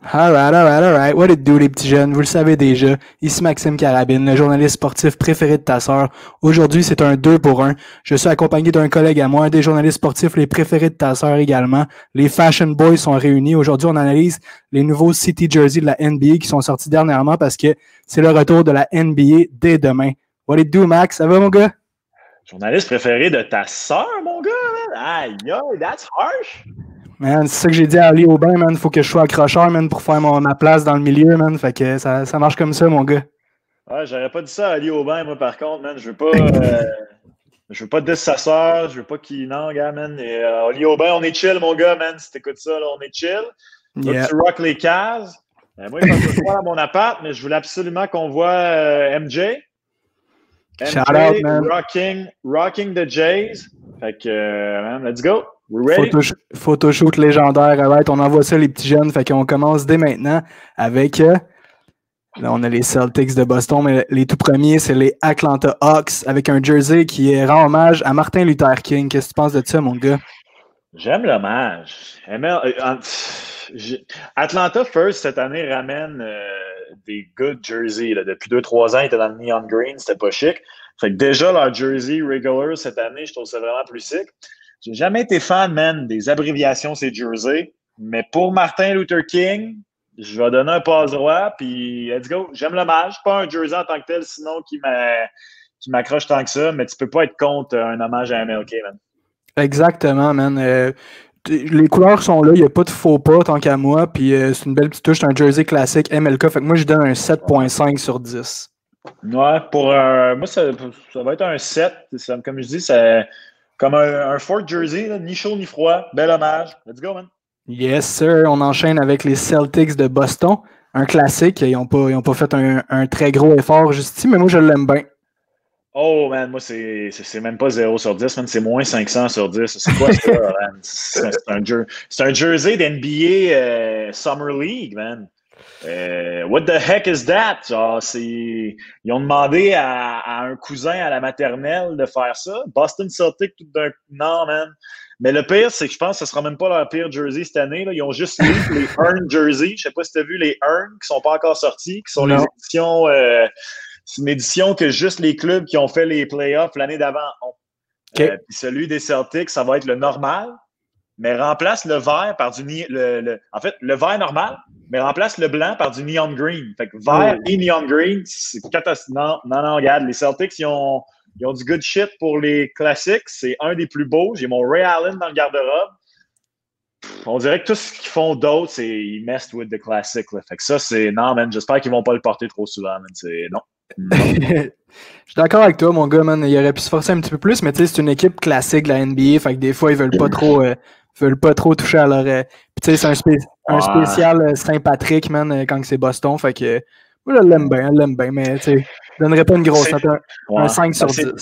Alright. What it do, les petits jeunes? Vous le savez déjà. Ici Maxime Carabine, le journaliste sportif préféré de ta sœur. Aujourd'hui, c'est un 2 pour 1. Je suis accompagné d'un collègue à moi, un des journalistes sportifs les préférés de ta sœur également. Les Fashion Boys sont réunis. Aujourd'hui, on analyse les nouveaux City Jerseys de la NBA qui sont sortis dernièrement parce que c'est le retour de la NBA dès demain. What it do, Max? Ça va, mon gars? Journaliste préféré de ta sœur, mon gars? Aïe, that's harsh! Man, c'est ça que j'ai dit à Ali Aubin, man. Faut que je sois accrocheur, man, pour faire ma place dans le milieu, man. Fait que ça marche comme ça, mon gars. Ouais, j'aurais pas dit ça à Ali Aubin, moi, par contre, man. Je veux pas dire sa sœur, je veux pas qu'il... Non, gars, man. Et, Ali Aubin, on est chill, mon gars, man. Si t'écoutes ça, là, on est chill. Yeah. Là, tu rock les cases. Moi, il fait pas à mon appart, mais je voulais absolument qu'on voit MJ. Shout out, man. Rocking the Jays. Fait que, man, let's go. We're ready. Photoshoot légendaire. Alright, on envoie ça, les petits jeunes. Fait qu'on commence dès maintenant avec... là, on a les Celtics de Boston, mais les tout premiers, c'est les Atlanta Hawks avec un jersey qui rend hommage à Martin Luther King. Qu'est-ce que tu penses de ça, mon gars? J'aime l'hommage. Atlanta First, cette année, ramène des good jerseys. Là. Depuis 2-3 ans, ils étaient dans le neon green, c'était pas chic. Fait que déjà, leur jersey regular cette année, je trouve ça vraiment plus sick. J'ai jamais été fan, man, des abréviations, ces jerseys. Mais pour Martin Luther King, je vais donner un passe droit, puis let's go. J'aime l'hommage. Pas un jersey en tant que tel, sinon qui m'accroche tant que ça, mais tu peux pas être contre un hommage à MLK, man. Exactement, man. Les couleurs sont là, il n'y a pas de faux pas tant qu'à moi, puis c'est une belle petite touche, c'est un jersey classique MLK, fait que moi je donne un 7.5 sur 10. Ouais, pour moi ça va être un 7, comme je dis, c'est comme un Fort Jersey, là, ni chaud ni froid, bel hommage, let's go, man. Yes, sir, on enchaîne avec les Celtics de Boston, un classique, ils ont pas fait un très gros effort juste ici, mais moi je l'aime bien. Oh, man, moi, c'est même pas 0 sur 10, man, c'est moins 500 sur 10. C'est quoi ça, man? C'est un jersey d'NBA Summer League, man. What the heck is that? Genre, ils ont demandé à un cousin à la maternelle de faire ça. Boston Celtics, tout d'un coup. Non, man. Mais le pire, c'est que je pense que ce sera même pas leur pire jersey cette année. Là. Ils ont juste mis les Earn Jersey. Je sais pas si tu as vu les Earn qui sont pas encore sortis, qui sont les éditions... c'est une édition que juste les clubs qui ont fait les playoffs l'année d'avant ont. Okay. Puis celui des Celtics, ça va être le normal, mais remplace le vert par du en fait, le vert normal, mais remplace le blanc par du neon green. Fait que vert et neon green, c'est catastrophique. Non, regarde, les Celtics, ils ont du good shit pour les classiques. C'est un des plus beaux. J'ai mon Ray Allen dans le garde-robe. On dirait que tout ce qu'ils font d'autre, c'est ils messed with the classic. Là. Fait que ça, c'est... Non, man, j'espère qu'ils vont pas le porter trop souvent, man. C'est... Non. Je suis d'accord avec toi, mon gars, man. Il aurait pu se forcer un petit peu plus, mais tu sais, c'est une équipe classique de la NBA, fait que des fois, ils veulent pas trop toucher à leur... Puis tu sais, c'est un spécial Saint-Patrick, man, quand c'est Boston, fait que moi, je l'aime bien, mais tu sais, je donnerais pas une grosse note, un 5 sur 10.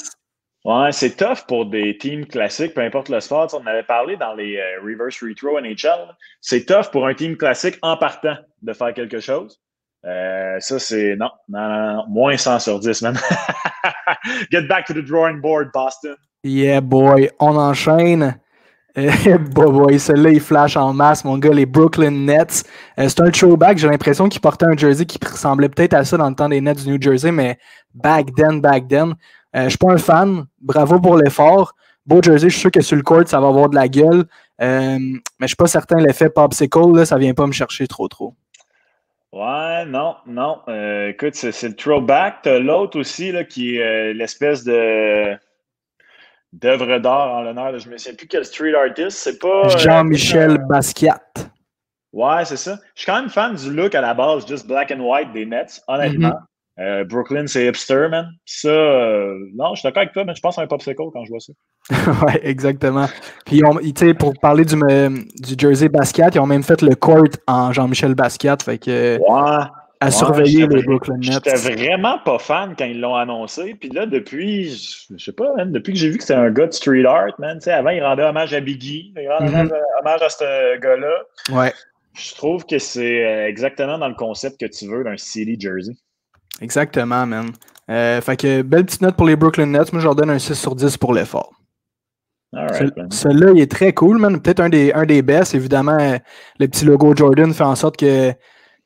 Ouais, c'est tough pour des teams classiques, peu importe le sport. On avait parlé dans les Reverse Retro NHL. C'est tough pour un team classique en partant de faire quelque chose. Ça, c'est... Non. Moins 100 sur 10, man. Get back to the drawing board, Boston. Yeah, boy. On enchaîne. Boy, celui-là, il flash en masse, mon gars, les Brooklyn Nets. C'est un throwback. J'ai l'impression qu'il portait un jersey qui ressemblait peut-être à ça dans le temps des Nets du New Jersey, mais back then. Je suis pas un fan. Bravo pour l'effort. Beau jersey, je suis sûr que sur le court, ça va avoir de la gueule. Mais je suis pas certain l'effet popsicle, là, ça vient pas me chercher trop. Ouais, non. Écoute, c'est le throwback. T'as l'autre aussi, là, qui est l'espèce d'œuvre d'art en l'honneur de je me souviens plus quel street artist. C'est pas... Jean-Michel Basquiat. Ouais, c'est ça. Je suis quand même fan du look à la base, juste black and white des Nets, honnêtement. Brooklyn, c'est hipster, man. Ça, non, je suis d'accord avec toi, mais je pense à un popsicle quand je vois ça. Ouais, exactement. Puis, tu sais, pour parler du jersey Basquiat, ils ont même fait le court en Jean-Michel Basquiat, fait que... À surveiller les Brooklyn Nets. J'étais vraiment pas fan quand ils l'ont annoncé. Puis là, depuis, je sais pas, man, depuis que j'ai vu que c'était un gars de street art, man, avant, il rendait hommage à Biggie, il rendait hommage à ce gars-là. Ouais. Je trouve que c'est exactement dans le concept que tu veux d'un City Jersey. Exactement, man. Fait que belle petite note pour les Brooklyn Nets. Moi, je leur donne un 6 sur 10 pour l'effort. Alright, man. Celui-là, il est très cool, man. Peut-être un des best. Évidemment, le petit logo Jordan fait en sorte que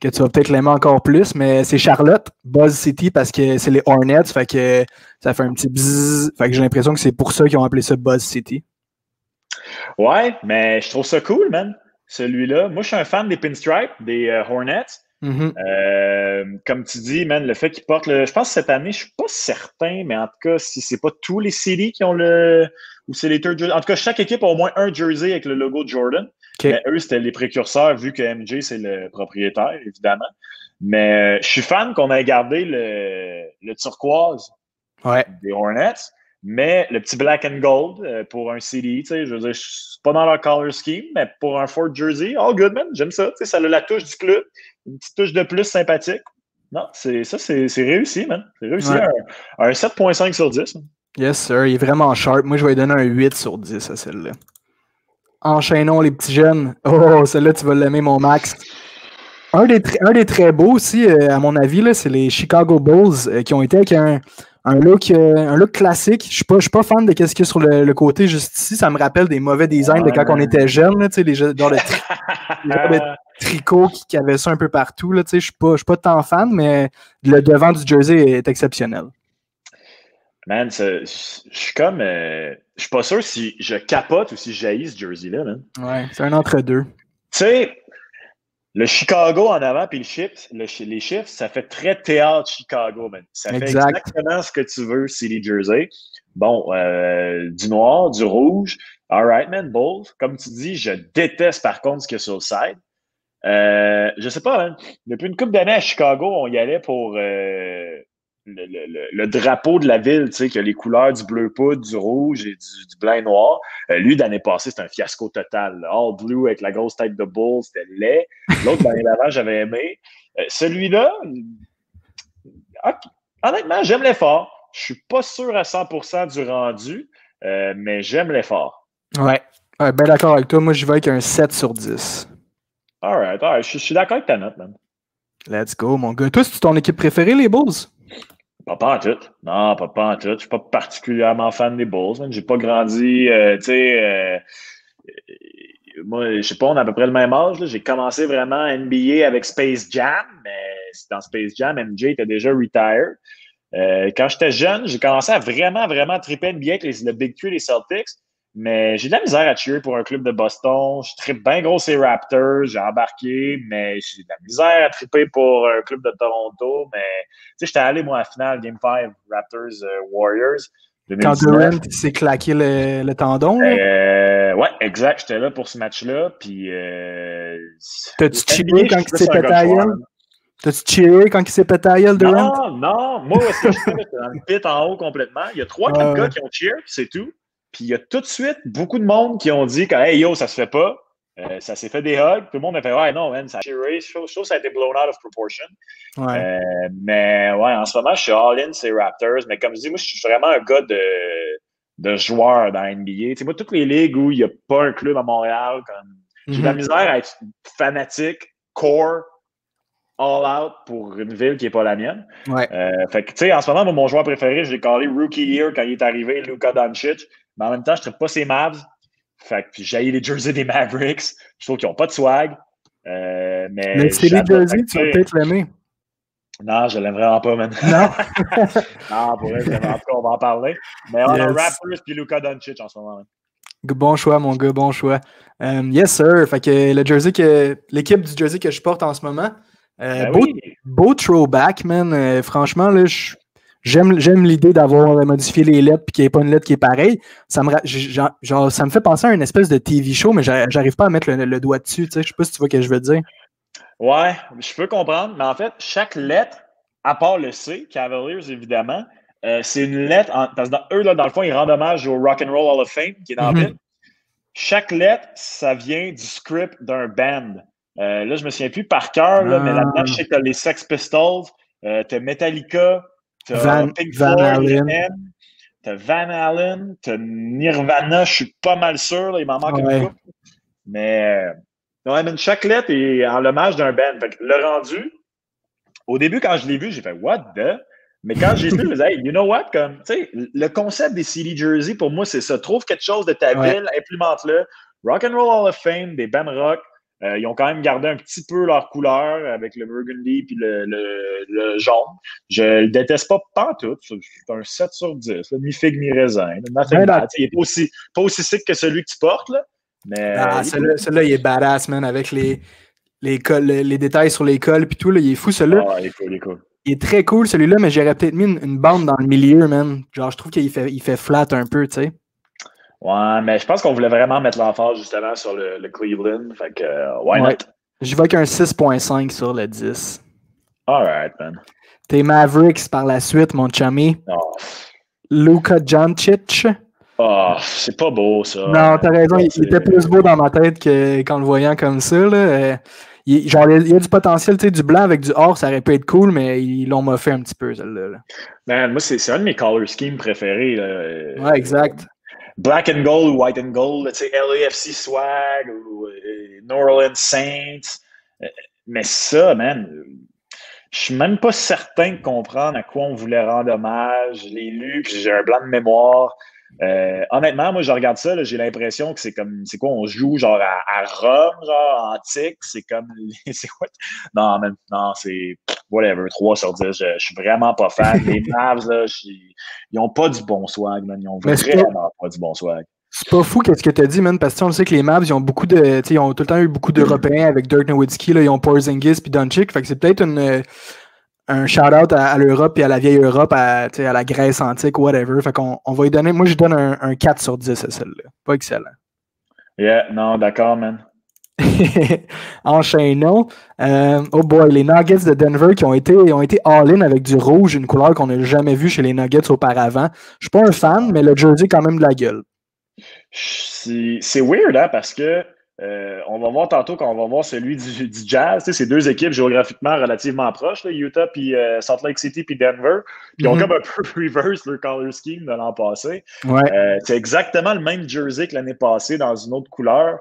tu vas peut-être l'aimer encore plus, mais c'est Charlotte, Buzz City, parce que c'est les Hornets, fait que ça fait un petit bzzz. Fait que j'ai l'impression que c'est pour ça qu'ils ont appelé ça Buzz City. Ouais, mais je trouve ça cool, man. Celui-là. Moi, je suis un fan des pinstripes, des Hornets. Comme tu dis, man, le fait qu'ils portent le. Je pense que cette année, je suis pas certain, mais en tout cas, si c'est pas tous les cities qui ont le. Ou c'est les third jerseys. En tout cas, chaque équipe a au moins un jersey avec le logo de Jordan. Okay. Mais eux, c'était les précurseurs, vu que MJ, c'est le propriétaire, évidemment. Mais je suis fan qu'on ait gardé le turquoise des Hornets. Mais le petit black and gold pour un CD, tu sais, je veux dire, c'est pas dans leur color scheme, mais pour un Ford jersey, all good, man, j'aime ça. Tu sais, ça a la touche du club, une petite touche de plus sympathique. Non, c'est réussi, man. C'est réussi, un 7.5 sur 10. Man. Yes, sir, il est vraiment sharp. Moi, je vais lui donner un 8 sur 10 à celle-là. Enchaînons les petits jeunes. Oh, celle-là, tu vas l'aimer, mon Max. Un des très beaux aussi, à mon avis, là, c'est les Chicago Bulls qui ont été avec un look classique. Je suis pas fan de ce qu'il y a sur le côté juste ici. Ça me rappelle des mauvais designs de quand on était jeune, là, les genres de tricot qui avaient ça un peu partout. Je suis pas tant fan, mais le devant du jersey est exceptionnel. Man, je suis comme. Je suis pas sûr si je capote ou si j'haïs ce jersey-là, man. Ouais, c'est un entre-deux. Tu sais, le Chicago en avant puis les chiffres, ça fait très théâtre Chicago, man. Ça fait exactement ce que tu veux, City Jersey. Bon, du noir, du rouge. All right, man, bold. Comme tu dis, je déteste par contre ce qu'il y a sur le side. Je sais pas, man. Depuis une couple d'années à Chicago, on y allait pour le drapeau de la ville, tu sais, qui a les couleurs du bleu poudre, du rouge et du blanc et noir. Lui, l'année passée, c'était un fiasco total. Là. All blue avec la grosse tête de bull, c'était laid. L'autre, l'année d'avant, j'avais aimé. Celui-là, honnêtement, j'aime l'effort. Je suis pas sûr à 100% du rendu, mais j'aime l'effort. Ouais, ben d'accord avec toi. Moi, je vais avec un 7 sur 10. All right. Je suis d'accord avec ta note, man. Let's go, mon gars. Toi, c'est ton équipe préférée, les Bulls? Pas en tout. Non, pas en tout. Je suis pas particulièrement fan des Bulls. Man. J'ai pas grandi, tu sais... moi, je sais pas, on a à peu près le même âge. Là. J'ai commencé vraiment NBA avec Space Jam, mais dans Space Jam, MJ était déjà retired. Quand j'étais jeune, j'ai commencé à vraiment triper NBA avec le Big Three, les Celtics. Mais j'ai de la misère à cheer pour un club de Boston. Je tripe bien gros ces Raptors. J'ai embarqué, mais j'ai de la misère à triper pour un club de Toronto. Mais tu sais, j'étais allé, moi, à la finale, Game 5, Raptors-Warriors. Quand Durant s'est claqué le tendon? Ouais, exact. J'étais là pour ce match-là. Puis. T'as-tu cheeré quand il s'est pété à gueule? T'as-tu cheeré quand il s'est pété à gueule, Durant? Non. Moi, où est-ce que j'étais? J'étais dans le pit en haut complètement. Il y a 3-4 gars qui ont cheer, puis c'est tout. Puis il y a tout de suite beaucoup de monde qui ont dit que hey yo, ça se fait pas. Ça s'est fait des hugs. Tout le monde a fait ouais, non, man, ça a cheeré. Je trouve que ça a été blown out of proportion. Ouais. Mais ouais, en ce moment, je suis all-in, c'est Raptors. Mais comme je dis, moi, je suis vraiment un gars de joueur dans la NBA. Tu sais, moi, toutes les ligues où il n'y a pas un club à Montréal, comme j'ai de la misère à être fanatique, core, all out pour une ville qui n'est pas la mienne. Ouais. Fait que, tu sais, en ce moment, moi, mon joueur préféré, je l'ai callé Rookie Year quand il est arrivé, Luka Doncic. Mais en même temps, je ne traite pas ses Mavs. Fait que j'ai les jerseys des Mavericks. Je trouve qu'ils n'ont pas de swag. Mais c'est les jerseys, tu vas peut-être l'aimer. Non, je l'aime vraiment pas, man. Non. Non, pour vrai, en tout cas, on va en parler. Mais on a Raptors puis Luka Doncic en ce moment. Man. Bon choix, mon gars, bon choix. Yes, sir. Fait que l'équipe du jersey que je porte en ce moment, beau throwback, man. Franchement, là, j'aime l'idée d'avoir modifié les lettres et qu'il n'y ait pas une lettre qui est pareille. Ça me fait penser à une espèce de TV show, mais j'arrive pas à mettre le doigt dessus. Je sais pas si tu vois ce que je veux dire. Ouais, je peux comprendre, mais en fait, chaque lettre, à part le C, Cavaliers évidemment, c'est une lettre, parce que eux, là, dans le fond, ils rendent hommage au Rock and Roll Hall of Fame qui est dans la ville. Chaque lettre, ça vient du script d'un band. Là, je me souviens plus par cœur, là, mais là-dedans, je sais que t'as les Sex Pistols, t'as Metallica, t'as Pink Floyd, t'as Van Halen, t'as Nirvana, je suis pas mal sûr, là, il m'en manque une couple. Mais chaque lettre est en l'hommage d'un band. Fait que le rendu, au début, quand je l'ai vu, j'ai fait « What the? » Mais quand j'ai su, je me disais, hey, you know what? Comme, tu sais, le concept des City Jersey, pour moi, c'est ça. Trouve quelque chose de ta ville, implémente-le. Rock and Roll Hall of Fame, des bands rock. Ils ont quand même gardé un petit peu leur couleur avec le burgundy puis le jaune. Je le déteste pas pantoute. C'est un 7 sur 10. Là, mi-figue, mi-raisin. Il est pas aussi sick que celui que tu portes, là. Mais celui-là, il est badass, man, avec les détails sur les cols puis tout. Là, il est fou, celui-là. Il est cool. Il est très cool, celui-là, mais j'aurais peut-être mis une bande dans le milieu, man. Genre, je trouve qu'il fait flat un peu, tu sais. Ouais, mais je pense qu'on voulait vraiment mettre l'emphase justement sur le Cleveland. Fait que, why not? Je vais avec un 6.5 sur le 10. Alright, man. Tes Mavericks par la suite, mon chummy. Oh. Luka Doncic. Oh, c'est pas beau, ça. Non, t'as raison. Il était plus beau dans ma tête qu'en le voyant comme ça, là. Il y a du potentiel, tu sais, du blanc avec du or, ça aurait pu être cool, mais ils l'ont moffé un petit peu, celle-là. Là. Man, moi, c'est un de mes color schemes préférés. Là. Ouais, exact. Black and gold ou white and gold, tu sais, LAFC swag ou New Orleans Saints. Mais ça, man, je suis même pas certain de comprendre à quoi on voulait rendre hommage. Je l'ai lu, puis j'ai un blanc de mémoire. Honnêtement, moi, je regarde ça, là, j'ai l'impression que c'est quoi, on joue genre à Rome, genre antique, c'est comme, c'est quoi? Non, man, non, c'est whatever, 3 sur 10, je suis vraiment pas fan. Les Mavs, là, ils ont pas du bon swag, man, ils ont vraiment pas du bon swag. C'est pas fou qu'est-ce que tu as dit, man, parce que on sait que les Mavs, ils ont beaucoup de, ils ont tout le temps eu beaucoup d'Européens avec Dirk Nowitzki, là, ils ont Porzingis puis Doncic, fait que c'est peut-être un shout-out à l'Europe et à la vieille Europe, à la Grèce antique, whatever. Fait qu'on va lui donner, moi je donne un 4 sur 10 à celle-là. Pas excellent. Yeah, non, d'accord, man. Enchaînons. Oh boy, les Nuggets de Denver qui ont été all-in avec du rouge, une couleur qu'on n'a jamais vue chez les Nuggets auparavant. Je suis pas un fan, mais le jersey quand même de la gueule. C'est weird, hein, parce que on va voir tantôt quand on va voir celui du Jazz. C'est deux équipes géographiquement relativement proches, là, Utah, puis Salt Lake City, puis Denver. Puis ils ont comme un peu reverse leur color scheme de l'an passé. Ouais. C'est exactement le même jersey que l'année passée dans une autre couleur.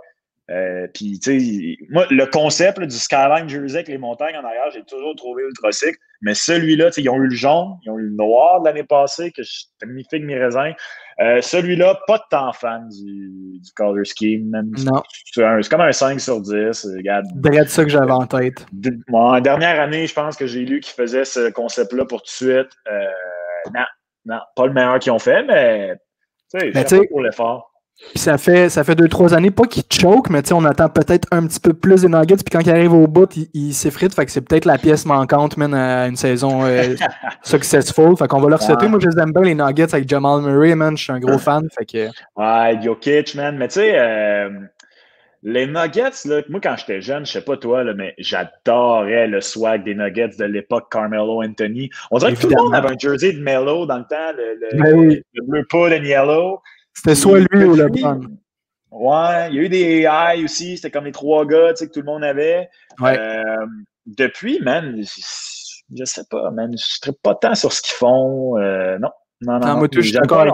Puis, tu sais, moi, le concept là, du Skyline Jersey avec les montagnes en arrière, j'ai toujours trouvé ultra sick. Mais celui-là, ils ont eu le jaune, ils ont eu le noir de l'année passée, que j'étais mi-figue, mi-raisin. Celui-là, pas de temps fan du color scheme. Même. Non. C'est comme un 5 sur 10. Regarde. C'est ça que j'avais en tête. En dernière année, je pense que j'ai lu qu'ils faisaient ce concept-là pour tout de suite. Non, pas le meilleur qu'ils ont fait, mais tu sais, pour l'effort. Puis ça fait 2-3 années, pas qu'il choke, mais on attend peut-être un petit peu plus des Nuggets, puis quand il arrive au bout, il s'effrite, fait que c'est peut-être la pièce manquante, man, à une saison successful, fait qu'on va leur sauter. Moi, je les aime bien, les Nuggets, avec Jamal Murray, man, je suis un gros fan, fait que... Ouais, Jokic, man, mais tu sais, les Nuggets, là, moi, quand j'étais jeune, je sais pas toi, là, mais j'adorais le swag des Nuggets de l'époque Carmelo Anthony. On dirait que tout le monde avait un jersey de Melo dans le temps, le bleu poudre and yellow. C'était soit lui ou LeBron. Ouais, il y a eu des high aussi, c'était comme les 3 gars, tu sais, que tout le monde avait. Ouais. Depuis, man, je sais pas, man, je ne pas tant sur ce qu'ils font. Non. Moi, je suis d'accord avec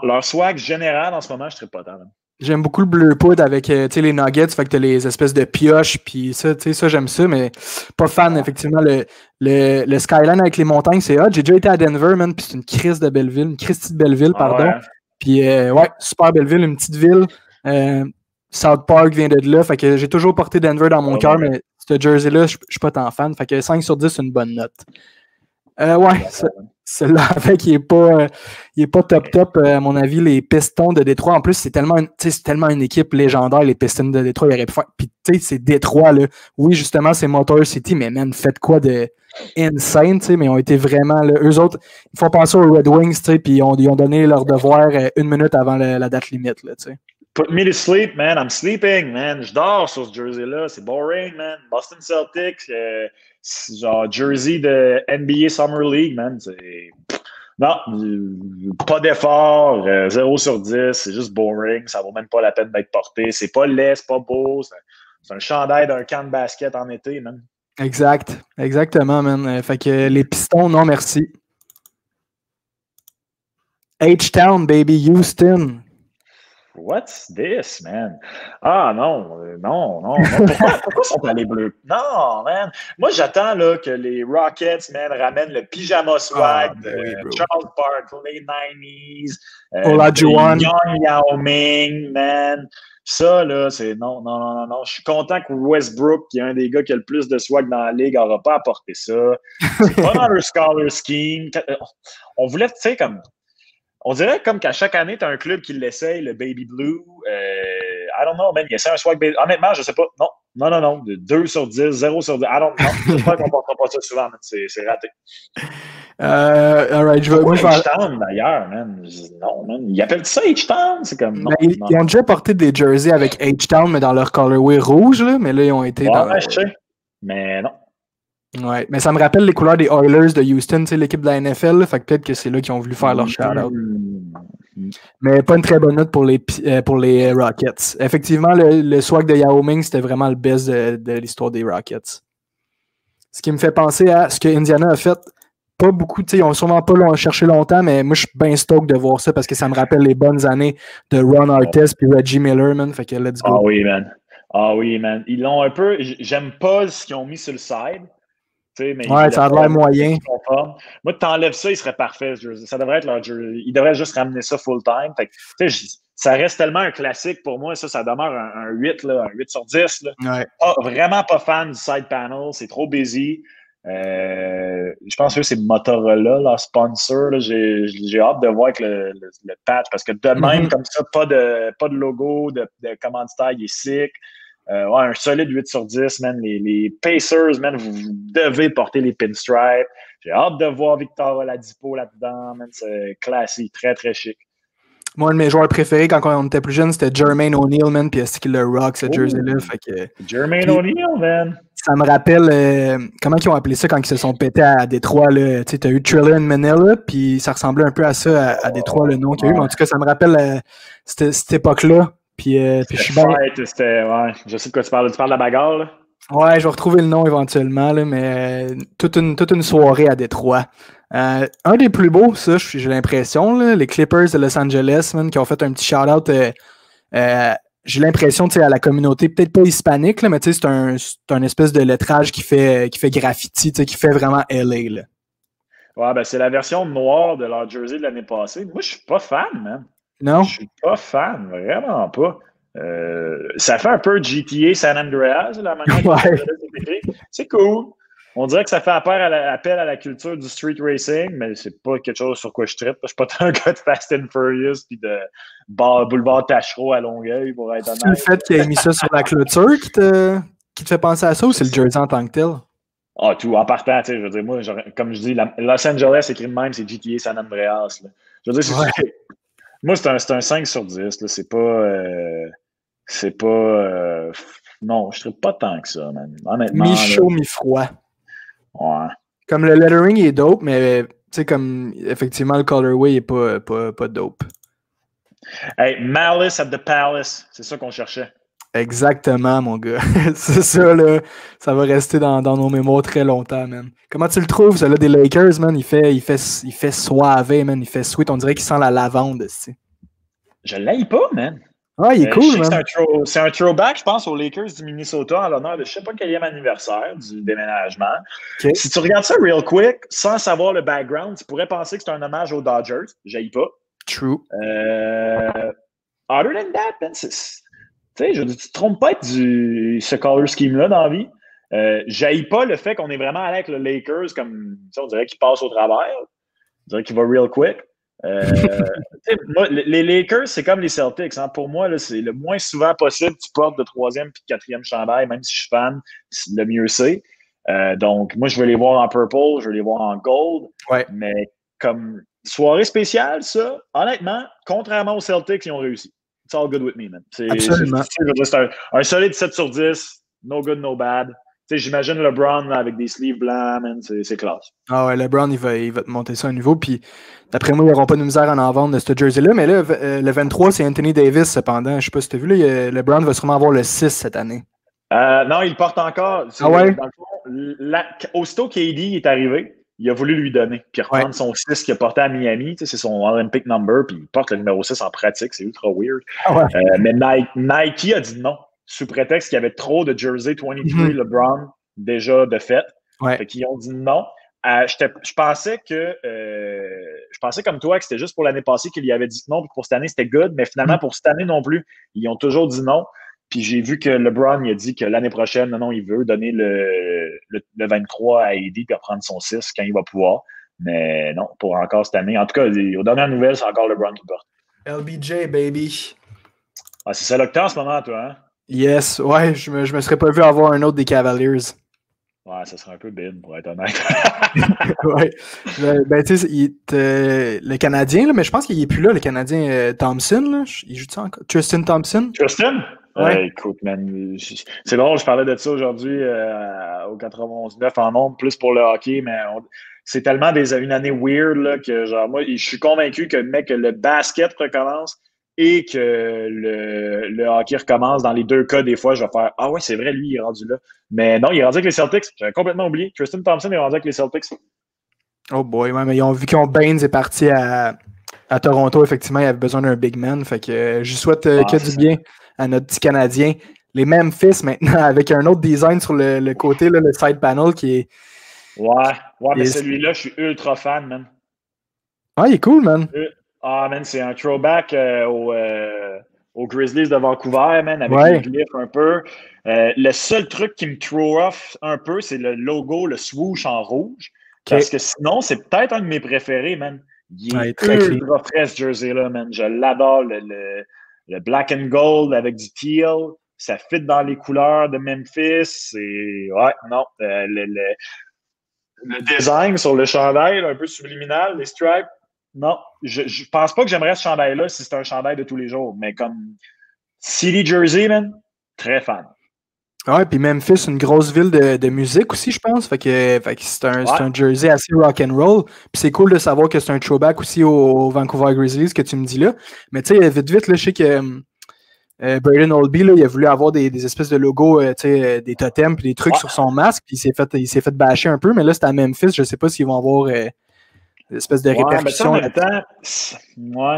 leur swag général en ce moment, je ne pas tant. Man. J'aime beaucoup le bleu poudre avec les nuggets, fait que t'as les espèces de pioches, puis ça, j'aime ça, mais pas fan, effectivement. Le skyline avec les montagnes, c'est hot. J'ai déjà été à Denver, man, puis c'est une crise de belle ville, une Christie de belle ville, pardon. Ouais. Puis, super belle ville, une petite ville. South Park vient de là, fait que j'ai toujours porté Denver dans mon cœur, mais ce jersey-là, je suis pas tant fan. Fait que 5 sur 10, c'est une bonne note. Celui-là, avec, il est pas top, à mon avis, les Pistons de Détroit. En plus, c'est tellement une équipe légendaire, les Pistons de Détroit. Il aurait pu faire. Puis, tu sais, c'est Détroit, là. Oui, justement, c'est Motor City, mais man, faites quoi de insane, tu sais, mais ils ont été vraiment, là, eux autres, ils font penser aux Red Wings, tu sais, puis ils ont donné leur devoir 1 minute avant la date limite, là, tu sais. Put me to sleep, man. I'm sleeping, man. Je dors sur ce jersey-là. C'est boring, man. Boston Celtics, genre jersey de NBA Summer League, man. Non, pas d'effort. 0 sur 10. C'est juste boring. Ça vaut même pas la peine d'être porté. C'est pas laid, c'est pas beau. C'est un chandail d'un camp de basket en été, man. Exactement, man. Fait que les Pistons, non, merci. H-Town, baby, Houston. What's this, man? Ah non. Pourquoi sont pas les bleus? Non, man. Moi, j'attends là, que les Rockets, man, ramènent le pyjama swag de oui, Charles Barkley, 90s, Olajuwon. Young Yao Ming, man. Ça, là, c'est non. Je suis content que Westbrook, qui est un des gars qui a le plus de swag dans la ligue, n'aura pas apporté ça. C'est pas dans leur scholar scheme. On voulait, tu sais, comme. On dirait comme qu'à chaque année, tu as un club qui l'essaye, le Baby Blue. I don't know, man. Il essaie un swag baby. Honnêtement, je sais pas. Non. 2 sur 10, 0 sur 10. I don't know. J'espère qu'on ne portera pas ça souvent, man. C'est raté. All right, je vais. H-Town, d'ailleurs, man. Non, man. Ils appellent ça H-Town. C'est comme. Non, ils ont déjà porté des jerseys avec H-Town, mais dans leur colorway rouge, là. Mais là, ils ont été dans. Ouais, je sais. Mais non. Ouais, mais ça me rappelle les couleurs des Oilers de Houston, tu sais, l'équipe de la NFL, là, fait que peut-être que c'est là qu'ils ont voulu faire leur shout-out. Mais pas une très bonne note pour les Rockets. Effectivement, le swag de Yao Ming, c'était vraiment le best de l'histoire des Rockets. Ce qui me fait penser à ce que Indiana a fait. Pas beaucoup, tu sais, ils ont sûrement pas cherché longtemps, mais moi, je suis bien stoked de voir ça parce que ça me rappelle les bonnes années de Ron Artest puis Reggie Miller, man. Fait que let's go. Ah oui, man. Ils l'ont un peu. J'aime pas ce qu'ils ont mis sur le side. Mais ouais, ça a l'air moyen. Moi, t'enlèves ça, il serait parfait. Ça devrait être leur jersey. Ils devraient juste ramener ça full-time. Ça reste tellement un classique pour moi. Ça demeure un 8, là, un 8 sur 10. Là. Ouais. Vraiment pas fan du side panel. C'est trop busy. Je pense que c'est Motorola, leur sponsor. J'ai hâte de voir avec le patch parce que de même, comme ça, pas de logo, de commanditaire, il est sick. Ouais, un solide 8 sur 10, man. Les Pacers, man, vous devez porter les pinstripes. J'ai hâte de voir Victor Oladipo là-dedans, man. C'est classique, très, très chic. Moi, un de mes joueurs préférés quand on était plus jeune, c'était Jermaine O'Neal, man. Puis est-ce qu'il le rock, ce jersey-là? Jermaine O'Neal, man. Ça me rappelle, comment ils ont appelé ça quand ils se sont pétés à Détroit, là. Tu sais, t'as eu Triller and Manila, puis ça ressemblait un peu à ça, à Détroit, le nom qu'il y a eu. Mais en tout cas, ça me rappelle cette époque-là. Puis je suis bien. Ouais, je sais de quoi tu parles. Tu parles de la bagarre, là? Ouais, je vais retrouver le nom éventuellement, là, mais toute une soirée à Détroit. Un des plus beaux, ça, j'ai l'impression, là, les Clippers de Los Angeles, man, qui ont fait un petit shout-out. J'ai l'impression, tu sais, à la communauté, peut-être pas hispanique, là, mais tu sais, c'est un espèce de lettrage qui fait graffiti, tu sais, qui fait vraiment LA, là. Ouais, ben c'est la version noire de leur jersey de l'année passée. Moi, je suis pas fan, man. Non? Je suis pas fan, vraiment pas. Ça fait un peu GTA San Andreas, la manière dont c'est écrit. C'est cool. On dirait que ça fait appel à la culture du street racing, mais c'est pas quelque chose sur quoi je trippe. Je suis pas tant un gars de Fast and Furious puis de boulevard Tachereau à Longueuil pour être honnête. C'est le fait qu'il ait mis ça sur la clôture qui te fait penser à ça ou c'est le jersey en tant que tel? Ah, tout. En partant, tu sais, je veux dire, moi, comme je dis, Los Angeles écrit de même, c'est GTA San Andreas. Là. Je veux dire, moi, c'est un 5 sur 10. Là. C'est pas. Non, je ne pas tant que ça, man. Honnêtement. Mi-chaud, mi-froid. Ouais. Comme le lettering est dope, mais tu sais, comme effectivement, le colorway est pas dope. Hey, Malice at the Palace, c'est ça qu'on cherchait. Exactement, mon gars. C'est ça, là. Ça va rester dans nos mémoires très longtemps, man. Comment tu le trouves, celui-là des Lakers, man? Il fait suave, man. Il fait sweet. On dirait qu'il sent la lavande, tu. Je l'aille pas, man. Ah, il est cool, man. C'est un throwback, je pense, aux Lakers du Minnesota en l'honneur de je sais pas quel anniversaire du déménagement. Okay. Si tu regardes ça real quick, sans savoir le background, tu pourrais penser que c'est un hommage aux Dodgers. J'aille pas. True. Other than that, man, tu sais, tu te trompes pas de ce color scheme-là dans la vie. J'haïs pas le fait qu'on est vraiment allé avec le Lakers comme, on dirait qu'il passe au travers. On dirait qu'il va real quick. Moi, les Lakers, c'est comme les Celtics. Hein. Pour moi, là, c'est le moins souvent possible tu portes de 3e puis de 4e chandail, même si je suis fan, le mieux c'est. Donc, moi, je veux les voir en purple, je veux les voir en gold. Ouais. Mais comme soirée spéciale, ça, honnêtement, contrairement aux Celtics, ils ont réussi. It's all good with me, man. Absolument. C'est un solide 7 sur 10. No good, no bad. J'imagine LeBron là, avec des sleeves blancs, man, c'est classe. Ah ouais, LeBron, il va te monter ça à un niveau. Puis d'après moi, ils n'auront pas de misère à en vendre de ce jersey-là. Mais là, le 23, c'est Anthony Davis, cependant. Je ne sais pas si tu as vu, là, LeBron va sûrement avoir le 6 cette année. Non, il porte encore. Ah ouais? Dans le fond, aussitôt KD est arrivé, il a voulu lui donner. Puis reprendre son 6 qu'il a porté à Miami. C'est son Olympic number. Puis il porte le numéro 6 en pratique. C'est ultra weird. Mais Nike a dit non. Sous prétexte qu'il y avait trop de jersey 23 LeBron déjà de fait. Fait qu'ils ont dit non. Je pensais comme toi que c'était juste pour l'année passée qu'il y avait dit non, puis pour cette année, c'était good, mais finalement, pour cette année non plus, ils ont toujours dit non. Puis j'ai vu que LeBron il a dit que l'année prochaine, non, il veut donner le 23 à AD puis reprendre son 6 quand il va pouvoir. Mais non, pour encore cette année. En tout cas, aux dernières nouvelles, c'est encore LeBron qui porte. LBJ, baby. Ah, c'est ça le que t'as en ce moment, toi, hein? Yes, ouais, je me serais pas vu avoir un autre des Cavaliers. Ouais, ça serait un peu bide, pour être honnête. Ouais. Ben, tu sais, le Canadien, là, mais je pense qu'il est plus là, le Canadien Thompson. Là. Il joue ça encore? Tristan Thompson? Tristan? Ouais. Écoute, man, c'est drôle, je parlais de ça aujourd'hui au 91-9 en nombre, plus pour le hockey, mais c'est tellement une année weird là, que genre moi, je suis convaincu que le basket recommence et que le hockey recommence. Dans les deux cas, des fois, je vais faire ah ouais, c'est vrai, lui, il est rendu là. Mais non, il est rendu avec les Celtics. J'avais complètement oublié. Tristan Thompson est rendu avec les Celtics. Oh boy, ouais, mais ils ont vu qu'on Baines est parti à Toronto, effectivement, il avait besoin d'un big man. Fait que je souhaite que du bien à notre petit Canadien. Les Memphis maintenant, avec un autre design sur le côté, là, le side panel qui est. Ouais, mais celui-là, je suis ultra fan, man. Ah, il est cool, man. Ah, man, c'est un throwback aux Grizzlies de Vancouver, man, avec les glyphes un peu. Le seul truc qui me throw off un peu, c'est le logo, le swoosh en rouge. Parce que sinon, c'est peut-être un de mes préférés, man. Il est très ultra frais, ce jersey-là, man. Je l'adore, le black and gold avec du teal. Ça fit dans les couleurs de Memphis. Ouais, non. Le design sur le chandail, un peu subliminal, les stripes. Non, je pense pas que j'aimerais ce chandail-là si c'était un chandail de tous les jours. Mais comme City Jersey, man, très fan. Ouais, puis Memphis, une grosse ville de musique aussi, je pense. Fait que c'est un jersey assez rock and roll. Puis c'est cool de savoir que c'est un throwback aussi au Vancouver Grizzlies que tu me dis là. Mais tu sais, vite, là, je sais que Braden Holtby, là, il a voulu avoir des espèces de logos, des totems puis des trucs sur son masque. Puis il s'est fait bâcher un peu. Mais là, c'est à Memphis. Je sais pas s'ils vont avoir des espèces de répercussions. Mais en même temps,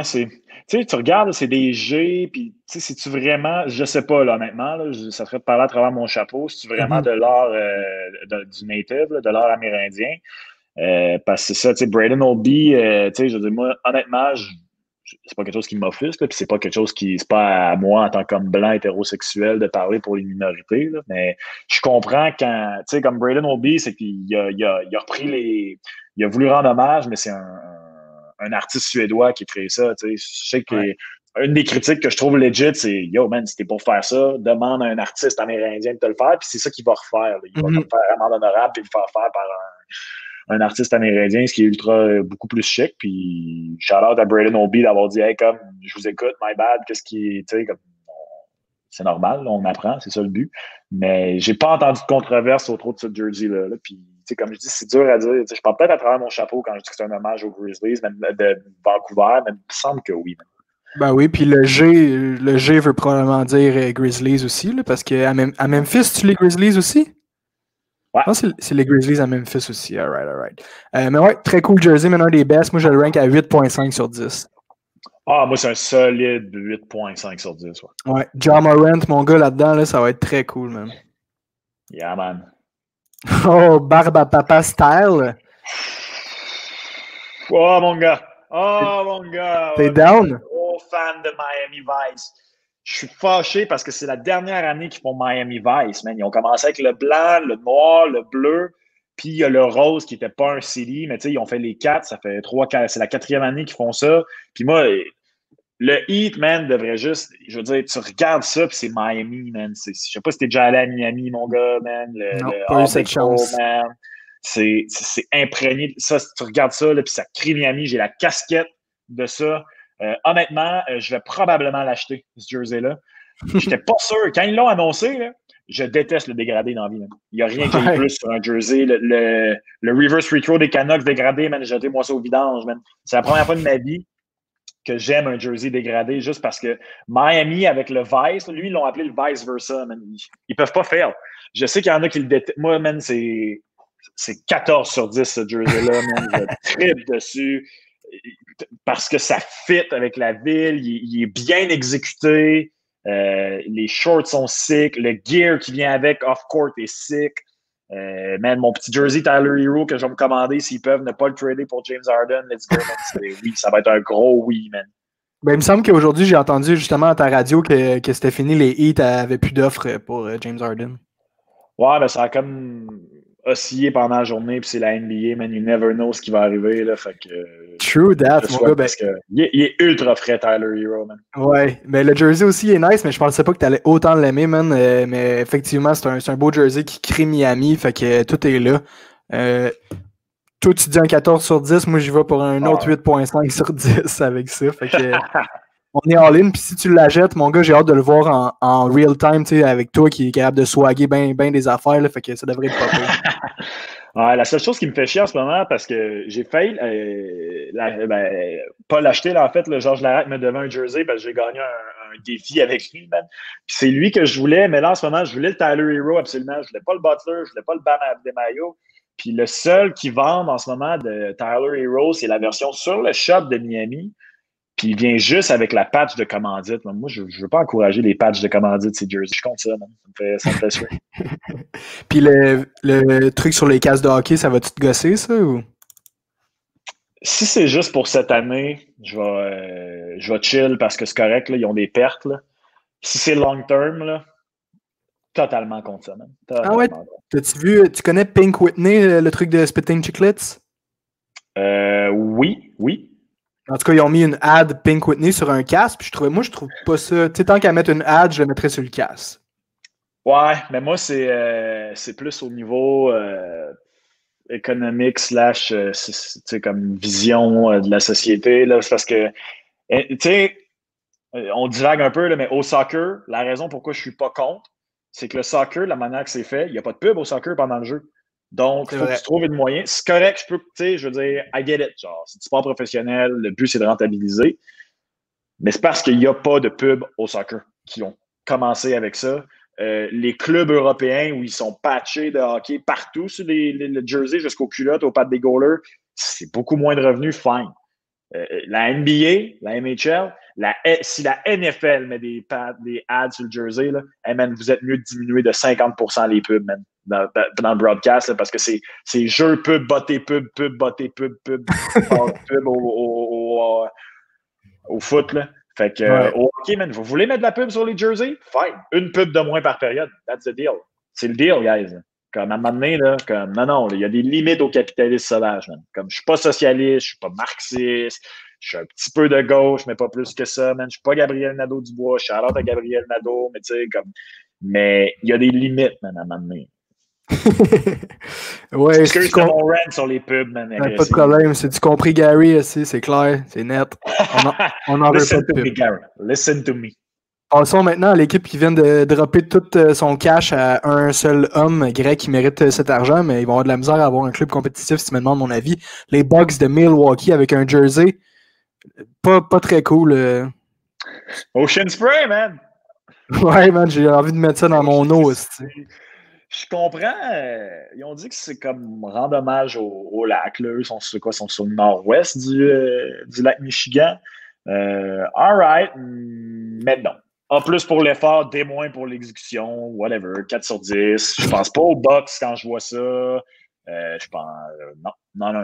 c'est... Tu sais, tu regardes, c'est des G, puis tu sais, c'est-tu vraiment, je sais pas, là, honnêtement, là, ça serait de parler à travers mon chapeau, c'est-tu vraiment de l'art du native, là, de l'art amérindien? Parce que c'est ça, tu sais, Braden Holtby, tu sais, je veux dire, moi, honnêtement, c'est pas quelque chose qui m'offusque, puis c'est pas quelque chose c'est pas à moi, en tant qu'homme blanc hétérosexuel, de parler pour les minorités, là, mais je comprends quand, tu sais, comme Braden Holtby, c'est qu'il a repris il a voulu rendre hommage, mais c'est un artiste suédois qui a créé ça. Tu sais. Je sais que une des critiques que je trouve legit, c'est yo, man, si t'es pour faire ça, demande à un artiste amérindien de te le faire, puis c'est ça qu'il va refaire. Là. Il va te faire amende honorable, puis le faire faire par un artiste amérindien, ce qui est beaucoup plus chic. Puis shout out à Braden Holtby d'avoir dit hey, comme je vous écoute, my bad, qu'est-ce qui. Tu sais, comme c'est normal, on apprend, c'est ça le but. Mais j'ai pas entendu de controverse autour de ce jersey-là. Là. Puis comme je dis, c'est dur à dire. Je parle peut-être à travers mon chapeau quand je dis que c'est un hommage aux Grizzlies, même de Vancouver, mais il me semble que oui. Ben oui, puis le G veut probablement dire Grizzlies aussi, là, parce qu'à Memphis, tu les Grizzlies aussi? Ouais. Non, c'est les Grizzlies à Memphis aussi. All right. Mais ouais, très cool jersey, mais un des best. Moi, je le rank à 8.5 sur 10. Ah, moi, c'est un solide 8.5 sur 10. Ouais, Ja Morant, mon gars, là-dedans, là, ça va être très cool, man. Yeah, man. Oh, barbe à papa style. Oh, mon gars. T'es down? Gros fan de Miami Vice. Je suis fâché parce que c'est la dernière année qu'ils font Miami Vice, man. Ils ont commencé avec le blanc, le noir, le bleu, puis il y a le rose qui n'était pas un city, mais tu sais, ils ont fait les 4, ça fait 3-4, c'est la 4e année qu'ils font ça. Puis moi, le Heat, man, devrait juste, je veux dire, tu regardes ça, puis c'est Miami, man. Je sais pas si t'es déjà allé à Miami, mon gars, man. Non, pas eu cette chance. Man. C'est imprégné. Ça, tu regardes ça, là, puis ça crie Miami. J'ai la casquette de ça. Honnêtement, je vais probablement l'acheter, ce jersey-là. J'étais pas sûr. Quand ils l'ont annoncé, là, je déteste le dégradé dans la vie. Man. Il n'y a rien qui est plus sur un jersey. Le reverse retro des Canucks dégradé, man, jetez-moi ça au vidange, man. C'est la première fois de ma vie que j'aime un jersey dégradé juste parce que Miami avec le Vice, lui, ils l'ont appelé le Vice versa, man. Ils peuvent pas faire. Je sais qu'il y en a qui le détestent. Moi, man, c'est 14 sur 10, ce jersey-là, man. Je tripe dessus parce que ça fit avec la ville. Il est bien exécuté. Les shorts sont sick. Le gear qui vient avec off-court est sick. Man, mon petit jersey Tyler Hero que je vais me commander s'ils peuvent ne pas le trader pour James Harden, let's go, man. Oui, ça va être un gros oui, man. Ben, il me semble qu'aujourd'hui, j'ai entendu justement à ta radio que c'était fini, les Heat n'avaient plus d'offres pour James Harden. Ouais, ben ça a comme oscillé pendant la journée, puis c'est la NBA, man, you never know ce qui va arriver, là, fait que... True that, mon gars, parce que il est ultra frais, Tyler Hero, man. Ouais, mais le jersey aussi est nice, mais je pensais pas que t'allais autant l'aimer, man, mais effectivement, c'est un beau jersey qui crée Miami, fait que tout est là. Toi, tu dis un 14 sur 10, moi, j'y vais pour un autre 8.5 sur 10 avec ça. Fait que, on est all-in, puis si tu l'achètes, mon gars, j'ai hâte de le voir en real time, tu sais, avec toi qui est capable de swaguer bien des affaires, là, fait que ça devrait être pas pire. Ouais, la seule chose qui me fait chier en ce moment, parce que j'ai failli pas l'acheter, là, en fait, le Georges Larac me devait un jersey parce que j'ai gagné un défi avec lui, man. Puis c'est lui que je voulais, mais là, en ce moment, je voulais le Tyler Hero absolument. Je voulais pas le Butler, je voulais pas le Bam Adebayo. Puis le seul qui vend en ce moment de Tyler Hero, c'est la version sur le shop de Miami. Puis il vient juste avec la patch de commandite. Moi, je veux pas encourager les patchs de commandite, ces jerseys. Je compte ça, man. Ça me fait sûr. Puis le truc sur les casques de hockey, ça va-tu te gosser, ça? Ou? Si c'est juste pour cette année, je vais chill parce que c'est correct. Là, ils ont des pertes. Là. Si c'est long term, là, totalement contre ça, man. Ah ouais? T'as-tu vu, tu connais Pink Whitney, le truc de Spitting Chiclets? Oui. En tout cas, ils ont mis une ad Pink Whitney sur un casque, puis je trouve pas ça. Tu sais, tant qu'à mettre une ad, je le mettrais sur le casque. Ouais, mais moi, c'est plus au niveau économique / comme vision de la société. Là, c'est parce que, tu sais, on divague un peu, là, mais au soccer, la raison pourquoi je suis pas contre, c'est que le soccer, la manière que c'est fait, il n'y a pas de pub au soccer pendant le jeu. Donc, il faut que tu trouves une moyen. C'est correct, tu sais, je veux dire, I get it. Genre, c'est du sport professionnel, le but, c'est de rentabiliser. Mais c'est parce qu'il n'y a pas de pub au soccer qui ont commencé avec ça. Les clubs européens où ils sont patchés de hockey partout sur le jersey jusqu'aux culottes, aux pattes des goalers, c'est beaucoup moins de revenus, fine. La NBA, la NHL, si la NFL met des ads sur le jersey, là, hey man, vous êtes mieux de diminuer de 50% les pubs, man, dans le broadcast, là, parce que c'est jeu, pub, botté, pub, botté, pub, pub au foot, là. Fait que, OK, man, vous voulez mettre de la pub sur les jerseys? Fine. Une pub de moins par période. That's the deal. C'est le deal, guys. Comme à un moment donné, là, comme, non, il y a des limites au capitalisme sauvage, man. Comme, je suis pas socialiste, je suis pas marxiste, je suis un petit peu de gauche, mais pas plus que ça, man. Je suis pas Gabriel Nadeau-Dubois, je suis à Gabriel Nadeau, mais tu sais, comme, mais il y a des limites, man, à un moment donné. Ouais, excuse mon rant sur les pubs, man. Pas de problème, c'est du compris, Gary, aussi, c'est clair, c'est net. On en veut pas de pub. Gary. Listen to me. Passons maintenant à l'équipe qui vient de dropper tout son cash à un seul homme grec qui mérite cet argent, mais ils vont avoir de la misère à avoir un club compétitif, si tu me demandes mon avis. Les Bucks de Milwaukee avec un jersey pas très cool. Ocean Spray, man! Ouais, man, j'ai envie de mettre ça dans mon eau aussi. Je comprends. Ils ont dit que c'est comme rendre hommage au lac. Là. Ils sont sur le nord-ouest du lac Michigan. All right, mais non. A plus pour l'effort, D- pour l'exécution, whatever, 4 sur 10. Je pense pas aux Bucks quand je vois ça. Je pense. Non.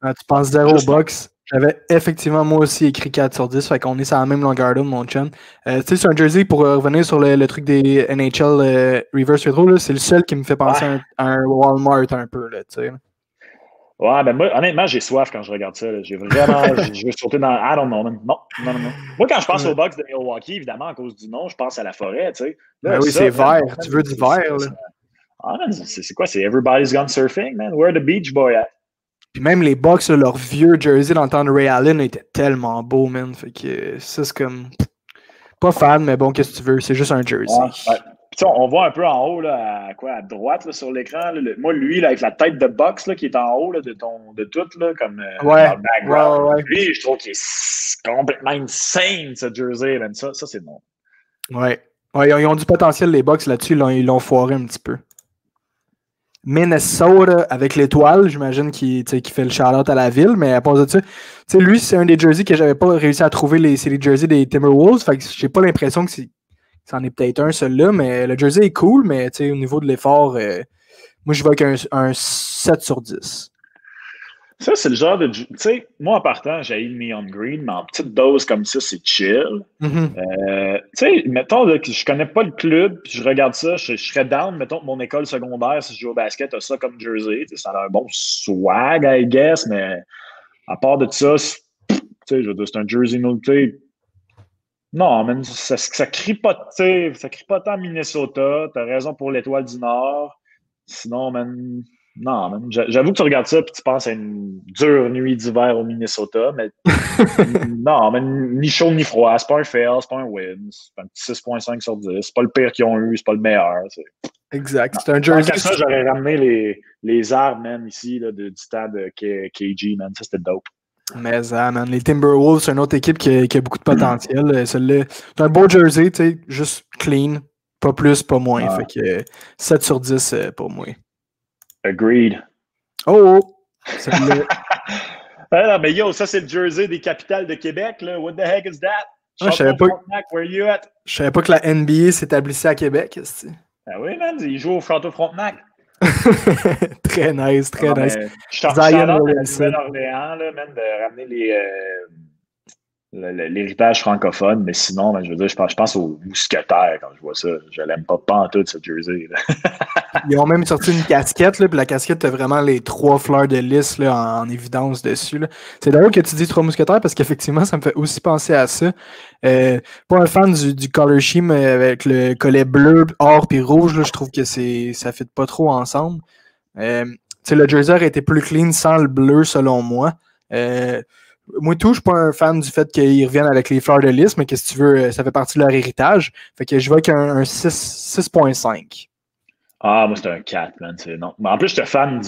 Ah, tu penses 0 aux Bucks? J'avais effectivement moi aussi écrit 4 sur 10, fait qu'on est sur la même longueur d'onde, mon chum. Tu sais, c'est un jersey pour revenir sur le truc des NHL Reverse Retro, c'est le seul qui me fait penser à un Walmart un peu, là, tu sais. Ouais, ben moi, honnêtement, j'ai soif quand je regarde ça. Là. J'ai vraiment. Je veux sauter dans. I don't know, man. Non. Moi, quand je pense aux Bucks de Milwaukee, évidemment, à cause du nom, je pense à la forêt, tu sais. Ben oui, c'est vert. Tu veux du vert, là. Ah, man, c'est quoi? C'est Everybody's Gone Surfing, man. Where the Beach Boy at? Puis même les Bucks, là, leur vieux jersey dans le temps de Ray Allen était tellement beau, man. Fait que ça, c'est comme. Pas fan, mais bon, qu'est-ce que tu veux? C'est juste un jersey. Ouais. Puis on voit un peu en haut, là, à droite, là, sur l'écran. Moi, lui, là, avec la tête de box là, qui est en haut là, de tout, là, comme dans le background. Ouais. Lui, je trouve qu'il est complètement insane, ce jersey. Man. Ça c'est bon. Ouais, ils ont du potentiel, les Bucks, là-dessus. Ils l'ont foiré un petit peu. Minnesota avec l'étoile, j'imagine qu'il fait le shout-out à la ville, mais à part de ça, lui, c'est un des jerseys que j'avais pas réussi à trouver, c'est les jerseys des Timberwolves, fait que j'ai pas l'impression que c'en est peut-être un, celui-là, mais le jersey est cool, mais au niveau de l'effort, moi, je vais avec un 7 sur 10. Ça, c'est le genre de... Tu sais, moi, en partant, j'ai le Neon Green, mais en petite dose comme ça, c'est chill. Tu sais, mettons là, que je connais pas le club, puis je regarde ça, je serais down, mettons que mon école secondaire, si je joue au basket, a ça comme jersey. Ça a un bon swag, I guess, mais à part de ça, c'est un jersey multi. Non, man, ça crie pas, ça crie pas tant Minnesota. T'as raison pour l'étoile du Nord. Sinon, man, non, man, j'avoue que tu regardes ça et tu penses à une dure nuit d'hiver au Minnesota, mais non, man, ni chaud ni froid. C'est pas un fail, c'est pas un win. C'est un petit 6.5 sur 10. C'est pas le pire qu'ils ont eu, c'est pas le meilleur. Exact. C'est un jersey. Tant qu'à ça, j'aurais ramené les armes, man, ici, là, du stade KG, man. Ça, c'était dope. Mais man, les Timberwolves, c'est une autre équipe qui a beaucoup de potentiel. Celle-là, c'est un beau jersey, juste clean. Pas plus, pas moins. Fait que 7 sur 10 pour moi. Agreed. Oh! Non, mais yo, ça, c'est le jersey des capitales de Québec, là. What the heck is that? Je savais pas. Where you at? Je savais pas que la NBA s'établissait à Québec. Ben oui, man, il joue au Château Frontenac. Très nice, très nice. Je suis à la Nouvelle-Orléans, là, man, de ramener l'héritage francophone, mais sinon, ben, je veux dire, je pense aux mousquetaires quand je vois ça. Je l'aime pas en tout, ce jersey. Ils ont même sorti une casquette, là, puis la casquette a vraiment les 3 fleurs de lys là, en évidence dessus. Là. C'est drôle que tu dis 3 mousquetaires parce qu'effectivement, ça me fait aussi penser à ça. Pas un fan du color scheme avec le collet bleu, or puis rouge, là, je trouve que ça ne fit pas trop ensemble. Le jersey aurait été plus clean sans le bleu, selon moi. Moi, tout, je suis pas un fan du fait qu'ils reviennent avec les fleurs de lys, mais qu'est-ce que tu veux, ça fait partie de leur héritage. Fait que je vais avec un 6.5. Ah, moi, c'est un 4, man. Non. Mais en plus, j'étais fan